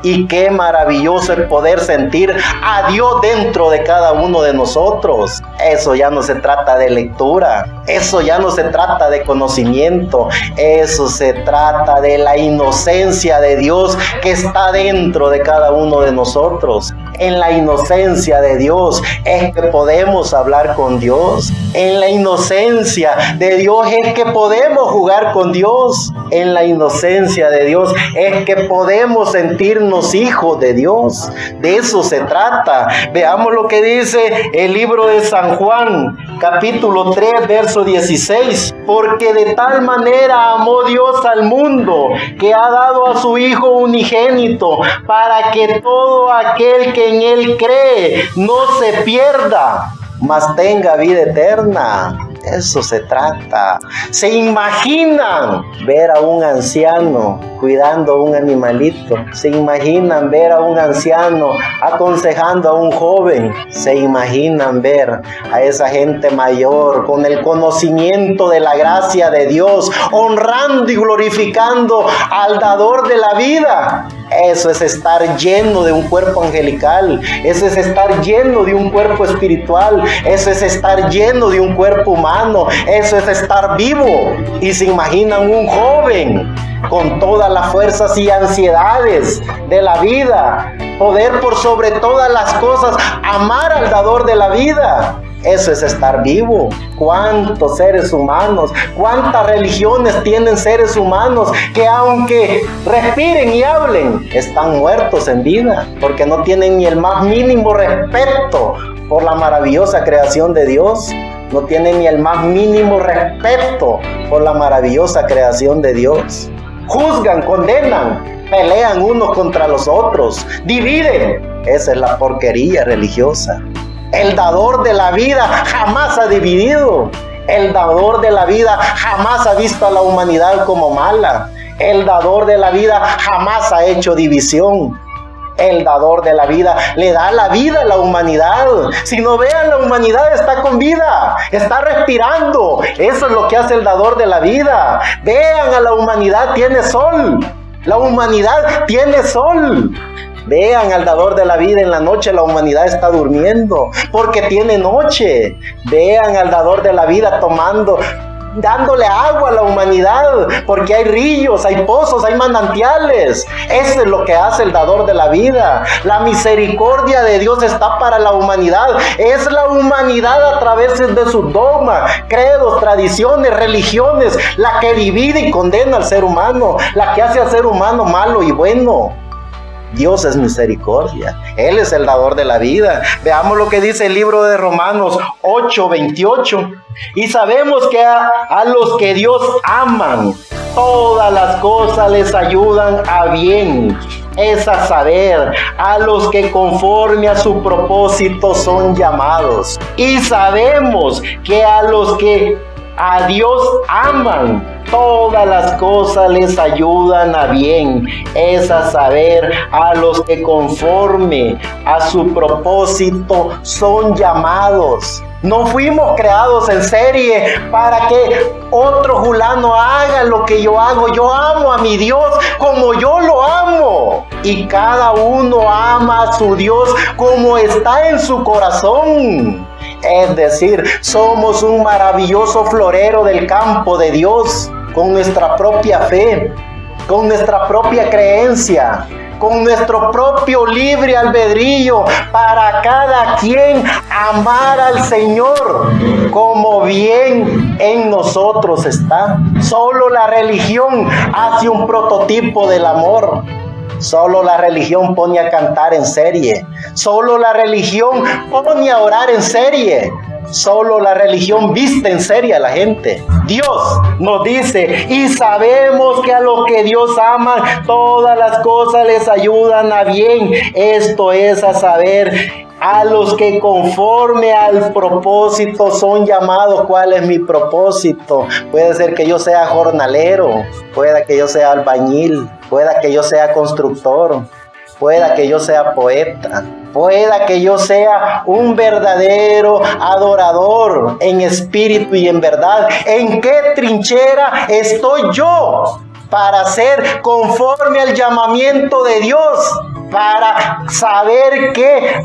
Y qué maravilloso es poder sentir a Dios dentro de cada uno de nosotros. Eso ya no se trata de lectura, eso ya no se trata de conocimiento, eso se trata de la inocencia de Dios que está dentro de cada uno de nosotros. En la inocencia de Dios es que podemos hablar con Dios. En la inocencia de Dios es que podemos jugar con Dios. En la inocencia de Dios es que podemos sentirnos hijos de Dios. De eso se trata. Veamos lo que dice el libro de San Juan, capítulo 3, verso 16. Porque de tal manera amó Dios al mundo, que ha dado a su Hijo unigénito, para que todo aquel que en Él cree no se pierda, mas tenga vida eterna. Eso se trata. ¿Se imaginan ver a un anciano cuidando a un animalito? ¿Se imaginan ver a un anciano aconsejando a un joven? ¿Se imaginan ver a esa gente mayor con el conocimiento de la gracia de Dios, honrando y glorificando al dador de la vida? Eso es estar lleno de un cuerpo angelical, eso es estar lleno de un cuerpo espiritual, eso es estar lleno de un cuerpo humano, eso es estar vivo. Y se imaginan un joven con todas las fuerzas y ansiedades de la vida, poder por sobre todas las cosas amar al dador de la vida. Eso es estar vivo. ¿Cuántos seres humanos, cuántas religiones tienen seres humanos que aunque respiren y hablen, están muertos en vida, porque no tienen ni el más mínimo respeto por la maravillosa creación de Dios? No tienen ni el más mínimo respeto por la maravillosa creación de Dios. Juzgan, condenan, pelean unos contra los otros, dividen. Esa es la porquería religiosa. El dador de la vida jamás ha dividido. El dador de la vida jamás ha visto a la humanidad como mala. El dador de la vida jamás ha hecho división. El dador de la vida le da la vida a la humanidad. Si no vean, la humanidad está con vida, está respirando. Eso es lo que hace el dador de la vida. Vean a la humanidad, tiene sol. La humanidad tiene sol. Vean al dador de la vida en la noche, la humanidad está durmiendo porque tiene noche. Vean al dador de la vida dándole agua a la humanidad, porque hay ríos, hay pozos, hay manantiales. Eso es lo que hace el dador de la vida. La misericordia de Dios está para la humanidad. Es la humanidad a través de sus dogmas, credos, tradiciones, religiones, la que divide y condena al ser humano, la que hace al ser humano malo y bueno. Dios es misericordia. Él es el dador de la vida. Veamos lo que dice el libro de Romanos 8:28. Y sabemos que a los que Dios aman, todas las cosas les ayudan a bien. es a saber, a los que conforme a su propósito son llamados. Y sabemos que a los que a Dios aman, todas las cosas les ayudan a bien. Es a saber, a los que conforme a su propósito son llamados. No fuimos creados en serie para que otro fulano haga lo que yo hago. Yo amo a mi Dios como yo lo amo. Y cada uno ama a su Dios como está en su corazón. Es decir, somos un maravilloso florero del campo de Dios, con nuestra propia fe, con nuestra propia creencia, con nuestro propio libre albedrío, para cada quien amar al Señor como bien en nosotros está. Solo la religión hace un prototipo del amor. Solo la religión pone a cantar en serie. Solo la religión pone a orar en serie. Solo la religión viste en serie a la gente. Dios nos dice, y sabemos que a los que Dios ama, todas las cosas les ayudan a bien. Esto es a saber, a los que conforme al propósito son llamados. ¿Cuál es mi propósito? Puede ser que yo sea jornalero, pueda que yo sea albañil, pueda que yo sea constructor, pueda que yo sea poeta, pueda que yo sea un verdadero adorador en espíritu y en verdad. ¿En qué trinchera estoy yo para ser conforme al llamamiento de Dios? Para saber que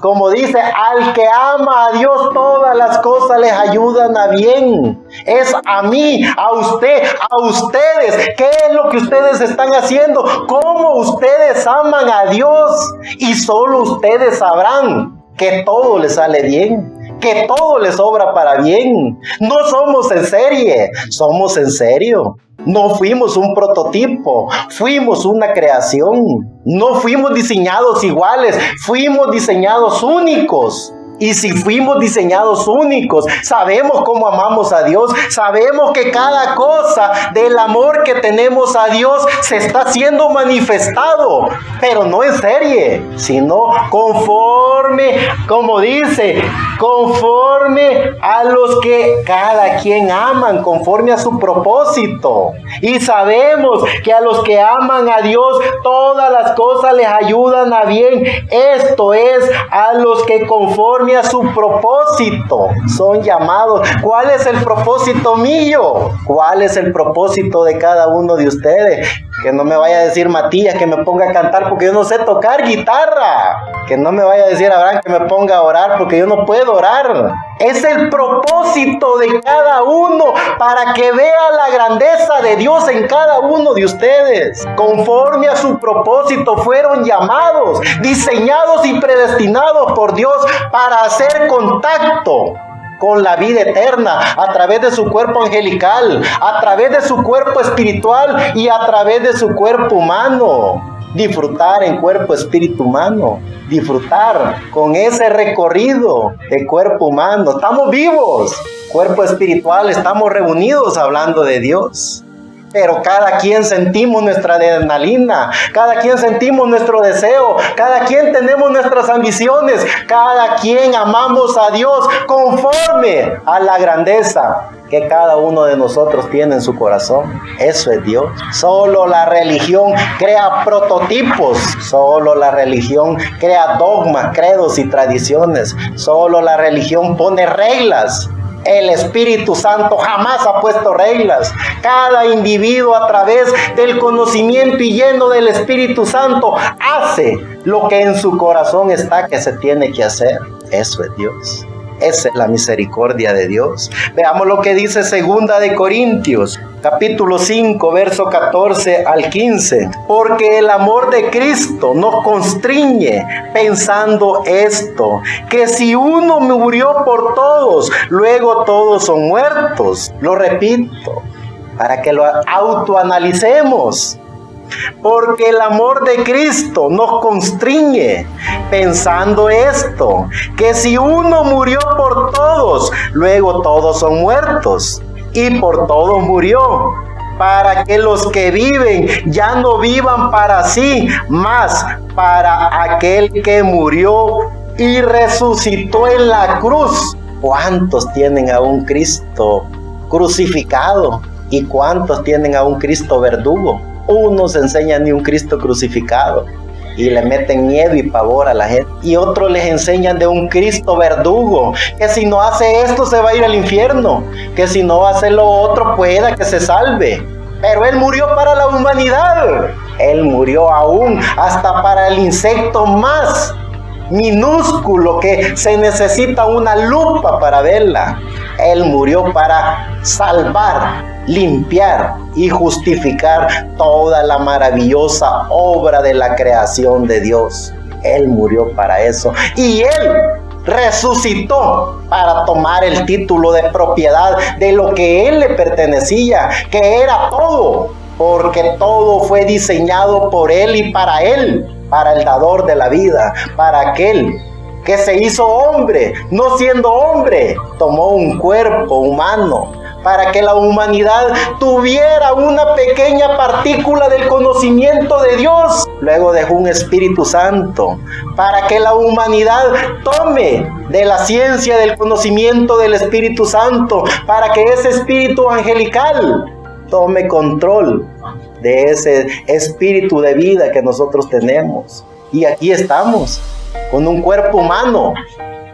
como dice, al que ama a Dios, todas las cosas les ayudan a bien. Es a mí, a usted, a ustedes. ¿Qué es lo que ustedes están haciendo? ¿Cómo ustedes aman a Dios? Y solo ustedes sabrán que todo les sale bien, que todo les obra para bien. No somos en serie, somos en serio. No fuimos un prototipo, fuimos una creación. No fuimos diseñados iguales, fuimos diseñados únicos. Y si fuimos diseñados únicos, sabemos cómo amamos a Dios, sabemos que cada cosa del amor que tenemos a Dios se está siendo manifestado, pero no en serie, sino conforme, como dice, conforme a los que cada quien aman, conforme a su propósito. Y sabemos que a los que aman a Dios, todas las cosas les ayudan a bien. Esto es, a los que conforme a su propósito son llamados. ¿Cuál es el propósito mío? ¿Cuál es el propósito de cada uno de ustedes? Que no me vaya a decir Matías que me ponga a cantar porque yo no sé tocar guitarra. Que no me vaya a decir Abraham que me ponga a orar porque yo no puedo orar. Es el propósito de cada uno para que vea la grandeza de Dios en cada uno de ustedes. Conforme a su propósito fueron llamados, diseñados y predestinados por Dios para hacer contacto con la vida eterna a través de su cuerpo angelical, a través de su cuerpo espiritual y a través de su cuerpo humano. Disfrutar en cuerpo, espíritu humano, disfrutar con ese recorrido de cuerpo humano. Estamos vivos, cuerpo espiritual, estamos reunidos hablando de Dios. Pero cada quien sentimos nuestra adrenalina, cada quien sentimos nuestro deseo, cada quien tenemos nuestras ambiciones, cada quien amamos a Dios conforme a la grandeza que cada uno de nosotros tiene en su corazón. Eso es Dios. Solo la religión crea prototipos, solo la religión crea dogmas, credos y tradiciones, solo la religión pone reglas. El Espíritu Santo jamás ha puesto reglas. Cada individuo, a través del conocimiento y lleno del Espíritu Santo, hace lo que en su corazón está que se tiene que hacer. Eso es Dios. Esa es la misericordia de Dios. Veamos lo que dice 2 de Corintios, capítulo 5, verso 14 al 15. Porque el amor de Cristo nos constriñe, pensando esto, que si uno murió por todos, luego todos son muertos. Lo repito, para que lo autoanalicemos. Porque el amor de Cristo nos constriñe, pensando esto, que si uno murió por todos, luego todos son muertos. Y por todos murió, para que los que viven ya no vivan para sí, mas para aquel que murió y resucitó en la cruz. ¿Cuántos tienen a un Cristo crucificado? ¿Y cuántos tienen a un Cristo verdugo? Unos enseñan ni un Cristo crucificado y le meten miedo y pavor a la gente. Y otros les enseñan de un Cristo verdugo, que si no hace esto se va a ir al infierno, que si no hace lo otro pueda que se salve. Pero Él murió para la humanidad. Él murió aún hasta para el insecto más minúsculo que se necesita una lupa para verla. Él murió para salvar, limpiar y justificar toda la maravillosa obra de la creación de Dios. Él murió para eso. Y Él resucitó para tomar el título de propiedad de lo que Él le pertenecía, que era todo, porque todo fue diseñado por Él y para Él, para el dador de la vida, para aquel que se hizo hombre, no siendo hombre, tomó un cuerpo humano, para que la humanidad tuviera una pequeña partícula del conocimiento de Dios. Luego dejó un Espíritu Santo, para que la humanidad tome de la ciencia del conocimiento del Espíritu Santo, para que ese espíritu angelical tome control de ese espíritu de vida que nosotros tenemos. Y aquí estamos, con un cuerpo humano,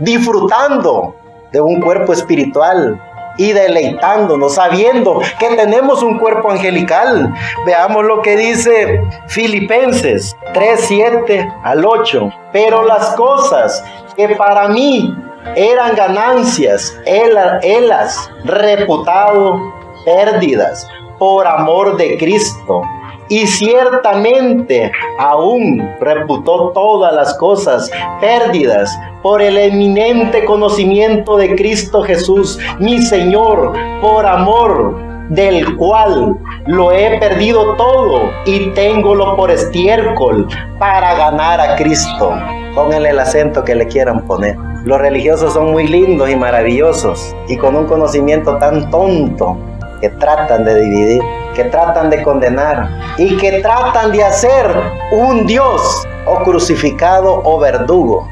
disfrutando de un cuerpo espiritual y deleitándonos, sabiendo que tenemos un cuerpo angelical. Veamos lo que dice Filipenses 3:7-8. Pero las cosas que para mí eran ganancias, helas reputado pérdidas por amor de Cristo. Y ciertamente aún reputó todas las cosas pérdidas por el eminente conocimiento de Cristo Jesús, mi Señor, por amor del cual lo he perdido todo y téngolo por estiércol para ganar a Cristo. Pónganle el acento que le quieran poner. Los religiosos son muy lindos y maravillosos y con un conocimiento tan tonto que tratan de dividir, que tratan de condenar y que tratan de hacer un Dios o crucificado o verdugo.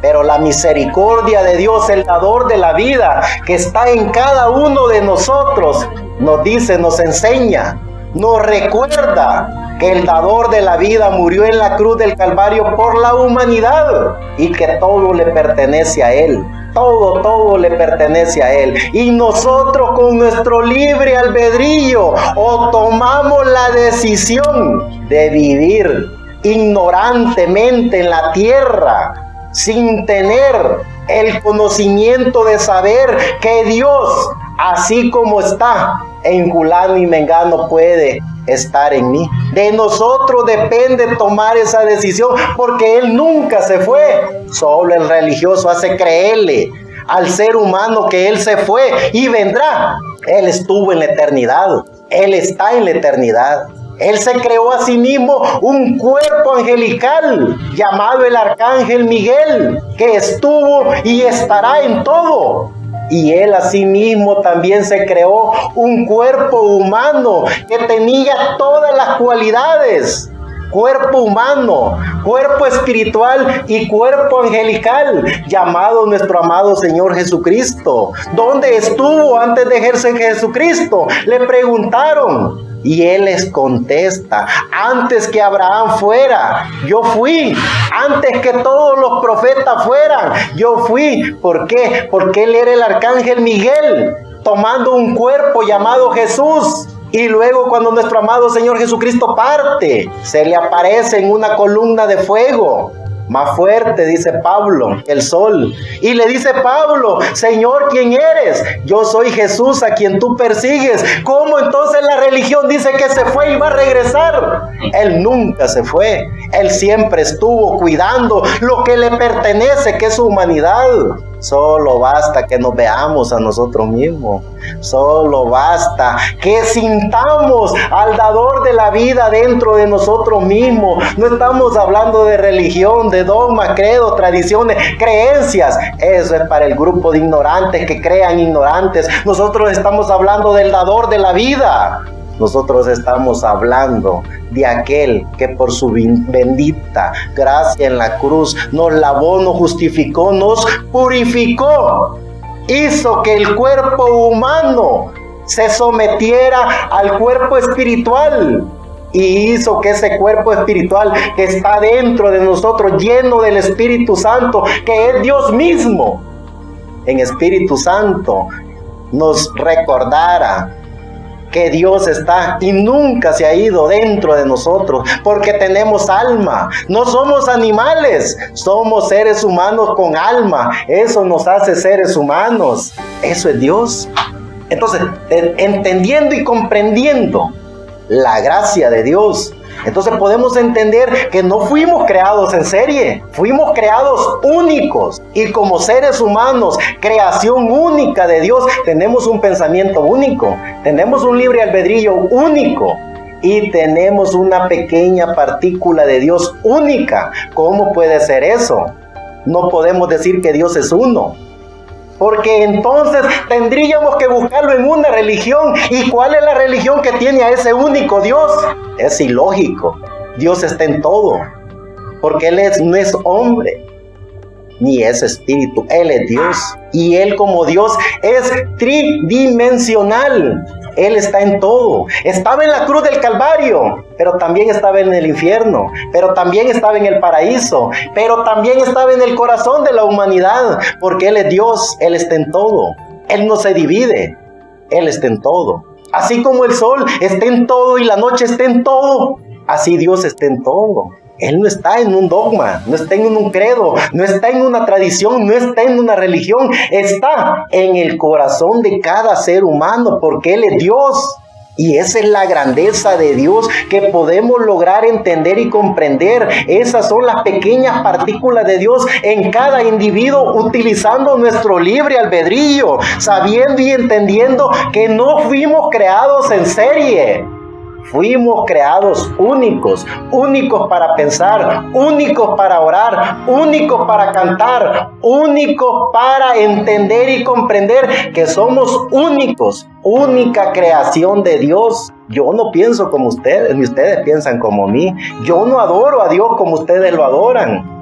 Pero la misericordia de Dios, el dador de la vida, que está en cada uno de nosotros, nos dice, nos enseña, nos recuerda que el dador de la vida murió en la cruz del Calvario por la humanidad y que todo le pertenece a Él. Todo le pertenece a Él. Y nosotros con nuestro libre albedrío o tomamos la decisión de vivir ignorantemente en la tierra, sin tener el conocimiento de saber que Dios, así como está en fulano y mengano, puede estar en mí. De nosotros depende tomar esa decisión, porque Él nunca se fue. Solo el religioso hace creerle al ser humano que Él se fue y vendrá. Él estuvo en la eternidad. Él está en la eternidad. Él se creó a sí mismo un cuerpo angelical llamado el Arcángel Miguel, que estuvo y estará en todo. Y Él asimismo también se creó un cuerpo humano que tenía todas las cualidades. Cuerpo humano, cuerpo espiritual y cuerpo angelical, llamado nuestro amado Señor Jesucristo. ¿Dónde estuvo antes de ejercer Jesucristo? Le preguntaron. Y Él les contesta, antes que Abraham fuera, yo fui. Antes que todos los profetas fueran, yo fui. ¿Por qué? Porque Él era el Arcángel Miguel, tomando un cuerpo llamado Jesús. Y luego cuando nuestro amado Señor Jesucristo parte, se le aparece en una columna de fuego. Más fuerte, dice Pablo, el sol. Y le dice Pablo, Señor, ¿quién eres? Yo soy Jesús a quien tú persigues. ¿Cómo entonces la religión dice que se fue y va a regresar? Él nunca se fue. Él siempre estuvo cuidando lo que le pertenece, que es su humanidad. Solo basta que nos veamos a nosotros mismos. Solo basta que sintamos al dador de la vida dentro de nosotros mismos. No estamos hablando de religión, de dogma, credo, tradiciones, creencias. Eso es para el grupo de ignorantes que crean ignorantes. Nosotros estamos hablando del dador de la vida, Nosotros estamos hablando de aquel que por su bendita gracia en la cruz nos lavó, nos justificó, nos purificó. Hizo que el cuerpo humano se sometiera al cuerpo espiritual. Y hizo que ese cuerpo espiritual que está dentro de nosotros, lleno del Espíritu Santo, que es Dios mismo, en Espíritu Santo, nos recordara que Dios está y nunca se ha ido dentro de nosotros, porque tenemos alma. No somos animales, somos seres humanos con alma. Eso nos hace seres humanos. Eso es Dios. Entonces, entendiendo y comprendiendo la gracia de Dios, entonces podemos entender que no fuimos creados en serie, fuimos creados únicos. Y como seres humanos, creación única de Dios, tenemos un pensamiento único, tenemos un libre albedrío único y tenemos una pequeña partícula de Dios única. ¿Cómo puede ser eso? No podemos decir que Dios es uno, porque entonces tendríamos que buscarlo en una religión. ¿Y cuál es la religión que tiene a ese único Dios? Es ilógico. Dios está en todo, porque Él no es hombre, ni es espíritu. Él es Dios, y Él como Dios es tridimensional. Él está en todo. Estaba en la cruz del Calvario, pero también estaba en el infierno, pero también estaba en el paraíso, pero también estaba en el corazón de la humanidad, porque Él es Dios. Él está en todo. Él no se divide. Él está en todo. Así como el sol está en todo y la noche está en todo, así Dios está en todo. Él no está en un dogma, no está en un credo, no está en una tradición, no está en una religión. Está en el corazón de cada ser humano, porque Él es Dios. Y esa es la grandeza de Dios que podemos lograr entender y comprender. Esas son las pequeñas partículas de Dios en cada individuo, utilizando nuestro libre albedrío, sabiendo y entendiendo que no fuimos creados en serie. Fuimos creados únicos, únicos para pensar, únicos para orar, únicos para cantar, únicos para entender y comprender que somos únicos, única creación de Dios. Yo no pienso como ustedes, ni ustedes piensan como mí. Yo no adoro a Dios como ustedes lo adoran.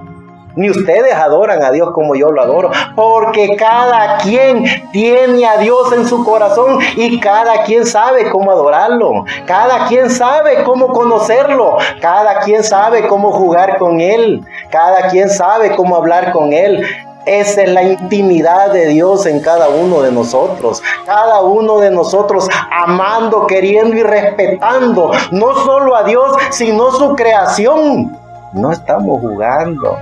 Ni ustedes adoran a Dios como yo lo adoro, porque cada quien tiene a Dios en su corazón y cada quien sabe cómo adorarlo, cada quien sabe cómo conocerlo, cada quien sabe cómo jugar con Él, cada quien sabe cómo hablar con Él. Esa es la intimidad de Dios en cada uno de nosotros. Cada uno de nosotros amando, queriendo y respetando no solo a Dios, sino su creación. No estamos jugando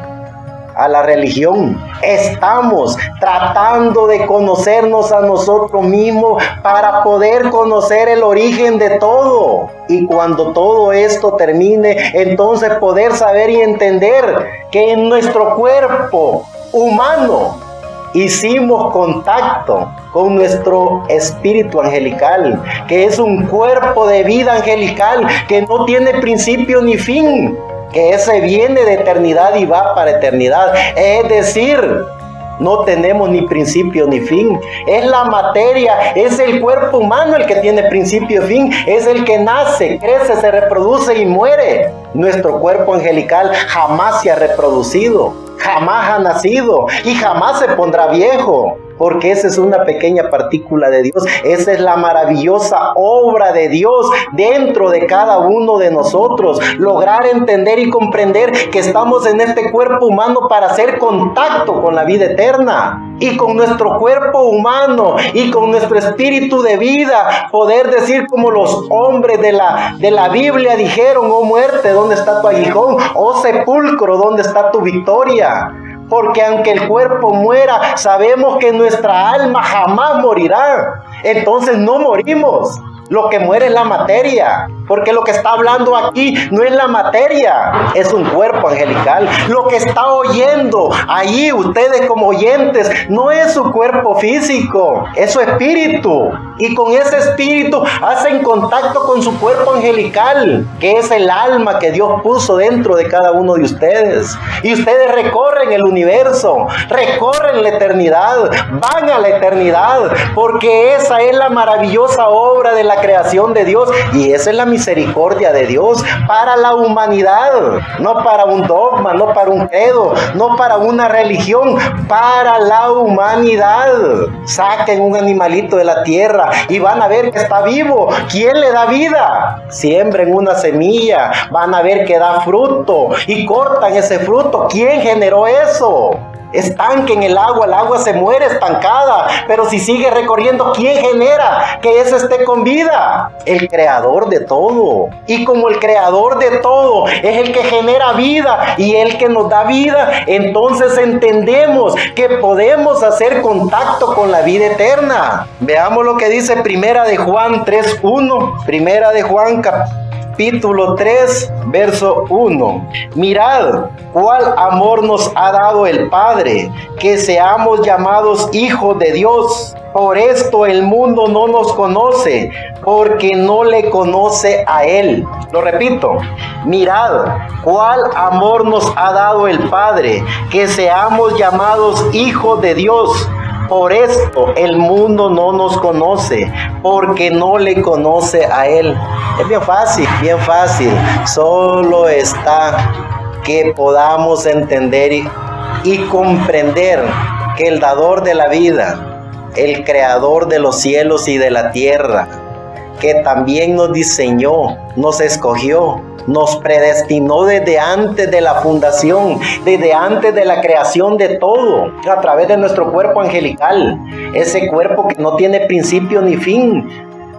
a la religión, estamos tratando de conocernos a nosotros mismos para poder conocer el origen de todo. Y cuando todo esto termine, entonces poder saber y entender que en nuestro cuerpo humano hicimos contacto con nuestro espíritu angelical, que es un cuerpo de vida angelical que no tiene principio ni fin, que ese viene de eternidad y va para eternidad. Es decir, no tenemos ni principio ni fin. Es la materia, es el cuerpo humano el que tiene principio y fin. Es el que nace, crece, se reproduce y muere. Nuestro cuerpo angelical jamás se ha reproducido, jamás ha nacido y jamás se pondrá viejo. Porque esa es una pequeña partícula de Dios. Esa es la maravillosa obra de Dios dentro de cada uno de nosotros. Lograr entender y comprender que estamos en este cuerpo humano para hacer contacto con la vida eterna. Y con nuestro cuerpo humano y con nuestro espíritu de vida poder decir como los hombres de la Biblia dijeron: oh muerte, ¿dónde está tu aguijón? Oh sepulcro, ¿dónde está tu victoria? Porque aunque el cuerpo muera, sabemos que nuestra alma jamás morirá. Entonces no morimos. Lo que muere es la materia. Porque lo que está hablando aquí no es la materia, es un cuerpo angelical. Lo que está oyendo allí ustedes como oyentes no es su cuerpo físico, es su espíritu. Y con ese espíritu hacen contacto con su cuerpo angelical, que es el alma que Dios puso dentro de cada uno de ustedes. Y ustedes recorren el universo, recorren la eternidad, van a la eternidad, porque esa es la maravillosa obra de la creación de Dios y esa es la misericordia de Dios para la humanidad, no para un dogma, no para un credo, no para una religión, para la humanidad. Saquen un animalito de la tierra y van a ver que está vivo. ¿Quién le da vida? Siembren una semilla, van a ver que da fruto y cortan ese fruto. ¿Quién generó eso? Estanquen el agua se muere estancada, pero si sigue recorriendo, ¿quién genera que eso esté con vida? El creador de todo. Y como el creador de todo es el que genera vida y el que nos da vida, entonces entendemos que podemos hacer contacto con la vida eterna. Veamos lo que dice Primera de Juan 3:1. Primera de Juan capítulo 3, verso 1. Mirad cuál amor nos ha dado el Padre, que seamos llamados hijos de Dios. Por esto el mundo no nos conoce, porque no le conoce a Él. Lo repito, mirad cuál amor nos ha dado el Padre, que seamos llamados hijos de Dios. Por esto el mundo no nos conoce, porque no le conoce a Él. Es bien fácil. Solo está que podamos entender y comprender que el dador de la vida, el creador de los cielos y de la tierra, que también nos diseñó, nos escogió, nos predestinó desde antes de la fundación, desde antes de la creación de todo, a través de nuestro cuerpo angelical, ese cuerpo que no tiene principio ni fin.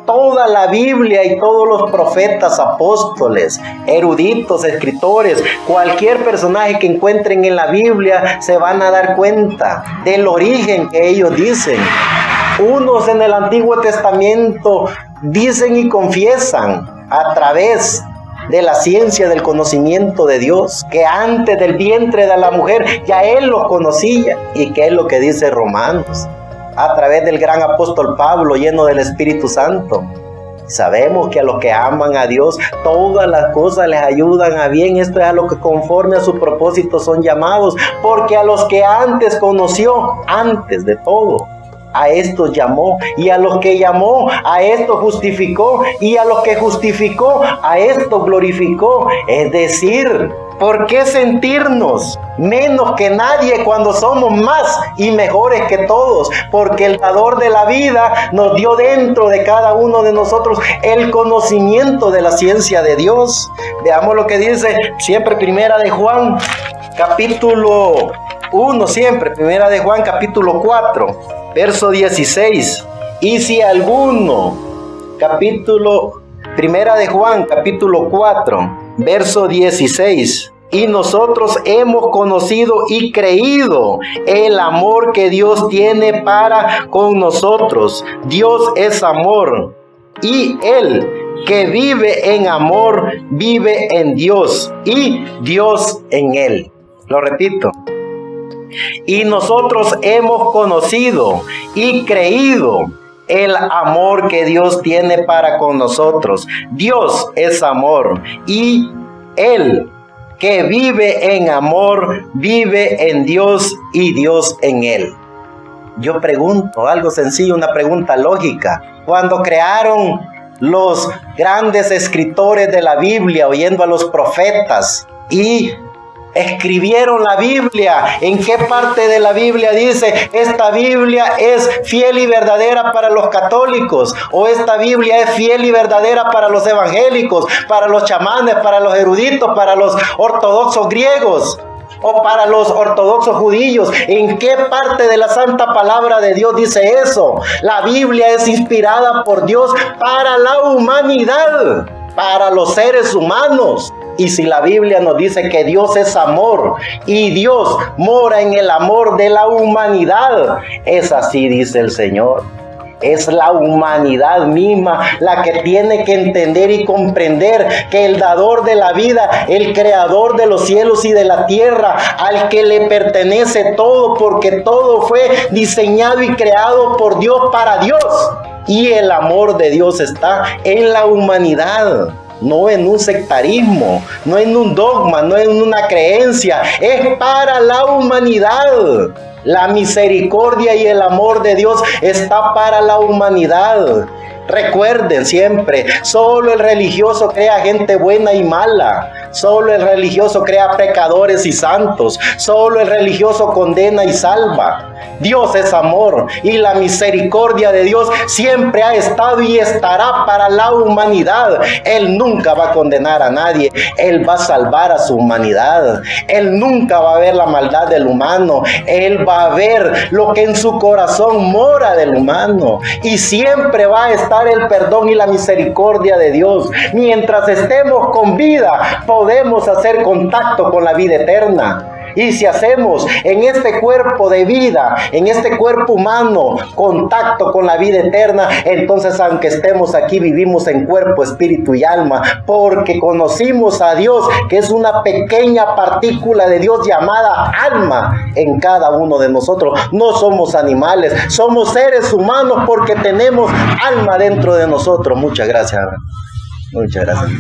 Toda la Biblia y todos los profetas, apóstoles, eruditos, escritores, cualquier personaje que encuentren en la Biblia se van a dar cuenta del origen que ellos dicen. Unos en el Antiguo Testamento dicen y confiesan a través de la ciencia del conocimiento de Dios, que antes del vientre de la mujer ya Él los conocía. ¿Y qué es lo que dice Romanos? A través del gran apóstol Pablo, lleno del Espíritu Santo. Sabemos que a los que aman a Dios, todas las cosas les ayudan a bien. Esto es a lo que conforme a su propósito son llamados, porque a los que antes conoció, antes de todo, a estos llamó, y a los que llamó, a estos justificó, y a los que justificó, a estos glorificó. Es decir, ¿por qué sentirnos menos que nadie cuando somos más y mejores que todos? Porque el dador de la vida nos dio dentro de cada uno de nosotros el conocimiento de la ciencia de Dios. Veamos lo que dice siempre Primera de Juan, capítulo 1, siempre Primera de Juan, capítulo 4, verso 16. Y si alguno, Primera de Juan, capítulo 4, verso 16. Y nosotros hemos conocido y creído el amor que Dios tiene para con nosotros. Dios es amor, y Él que vive en amor vive en Dios y Dios en Él. Lo repito. Y nosotros hemos conocido y creído el amor que Dios tiene para con nosotros. Dios es amor, y Él que vive en amor vive en Dios y Dios en Él. Yo pregunto algo sencillo, una pregunta lógica. Cuando crearon los grandes escritores de la Biblia, oyendo a los profetas, y escribieron la Biblia, ¿en qué parte de la Biblia dice esta Biblia es fiel y verdadera para los católicos? O esta Biblia es fiel y verdadera para los evangélicos, para los chamanes, para los eruditos, para los ortodoxos griegos o para los ortodoxos judíos? ¿En qué parte de la santa palabra de Dios dice eso? La Biblia es inspirada por Dios para la humanidad, para los seres humanos. Y si la Biblia nos dice que Dios es amor y Dios mora en el amor de la humanidad, es así, dice el Señor. Es la humanidad misma la que tiene que entender y comprender que el dador de la vida, el creador de los cielos y de la tierra, al que le pertenece todo, porque todo fue diseñado y creado por Dios para Dios. Y el amor de Dios está en la humanidad. No en un sectarismo, no en un dogma, no en una creencia, es para la humanidad. La misericordia y el amor de Dios está para la humanidad. Recuerden siempre, solo el religioso crea gente buena y mala. Solo el religioso crea pecadores y santos. Solo el religioso condena y salva. Dios es amor y la misericordia de Dios siempre ha estado y estará para la humanidad. Él nunca va a condenar a nadie. Él va a salvar a su humanidad. Él nunca va a ver la maldad del humano. Él va a ver lo que en su corazón mora del humano. Y siempre va a estar el perdón y la misericordia de Dios. Mientras estemos con vida, podemos hacer contacto con la vida eterna. Y si hacemos en este cuerpo de vida, en este cuerpo humano, contacto con la vida eterna, entonces aunque estemos aquí, vivimos en cuerpo, espíritu y alma, porque conocimos a Dios, que es una pequeña partícula de Dios llamada alma en cada uno de nosotros. No somos animales, somos seres humanos porque tenemos alma dentro de nosotros. Muchas gracias. Muchas gracias.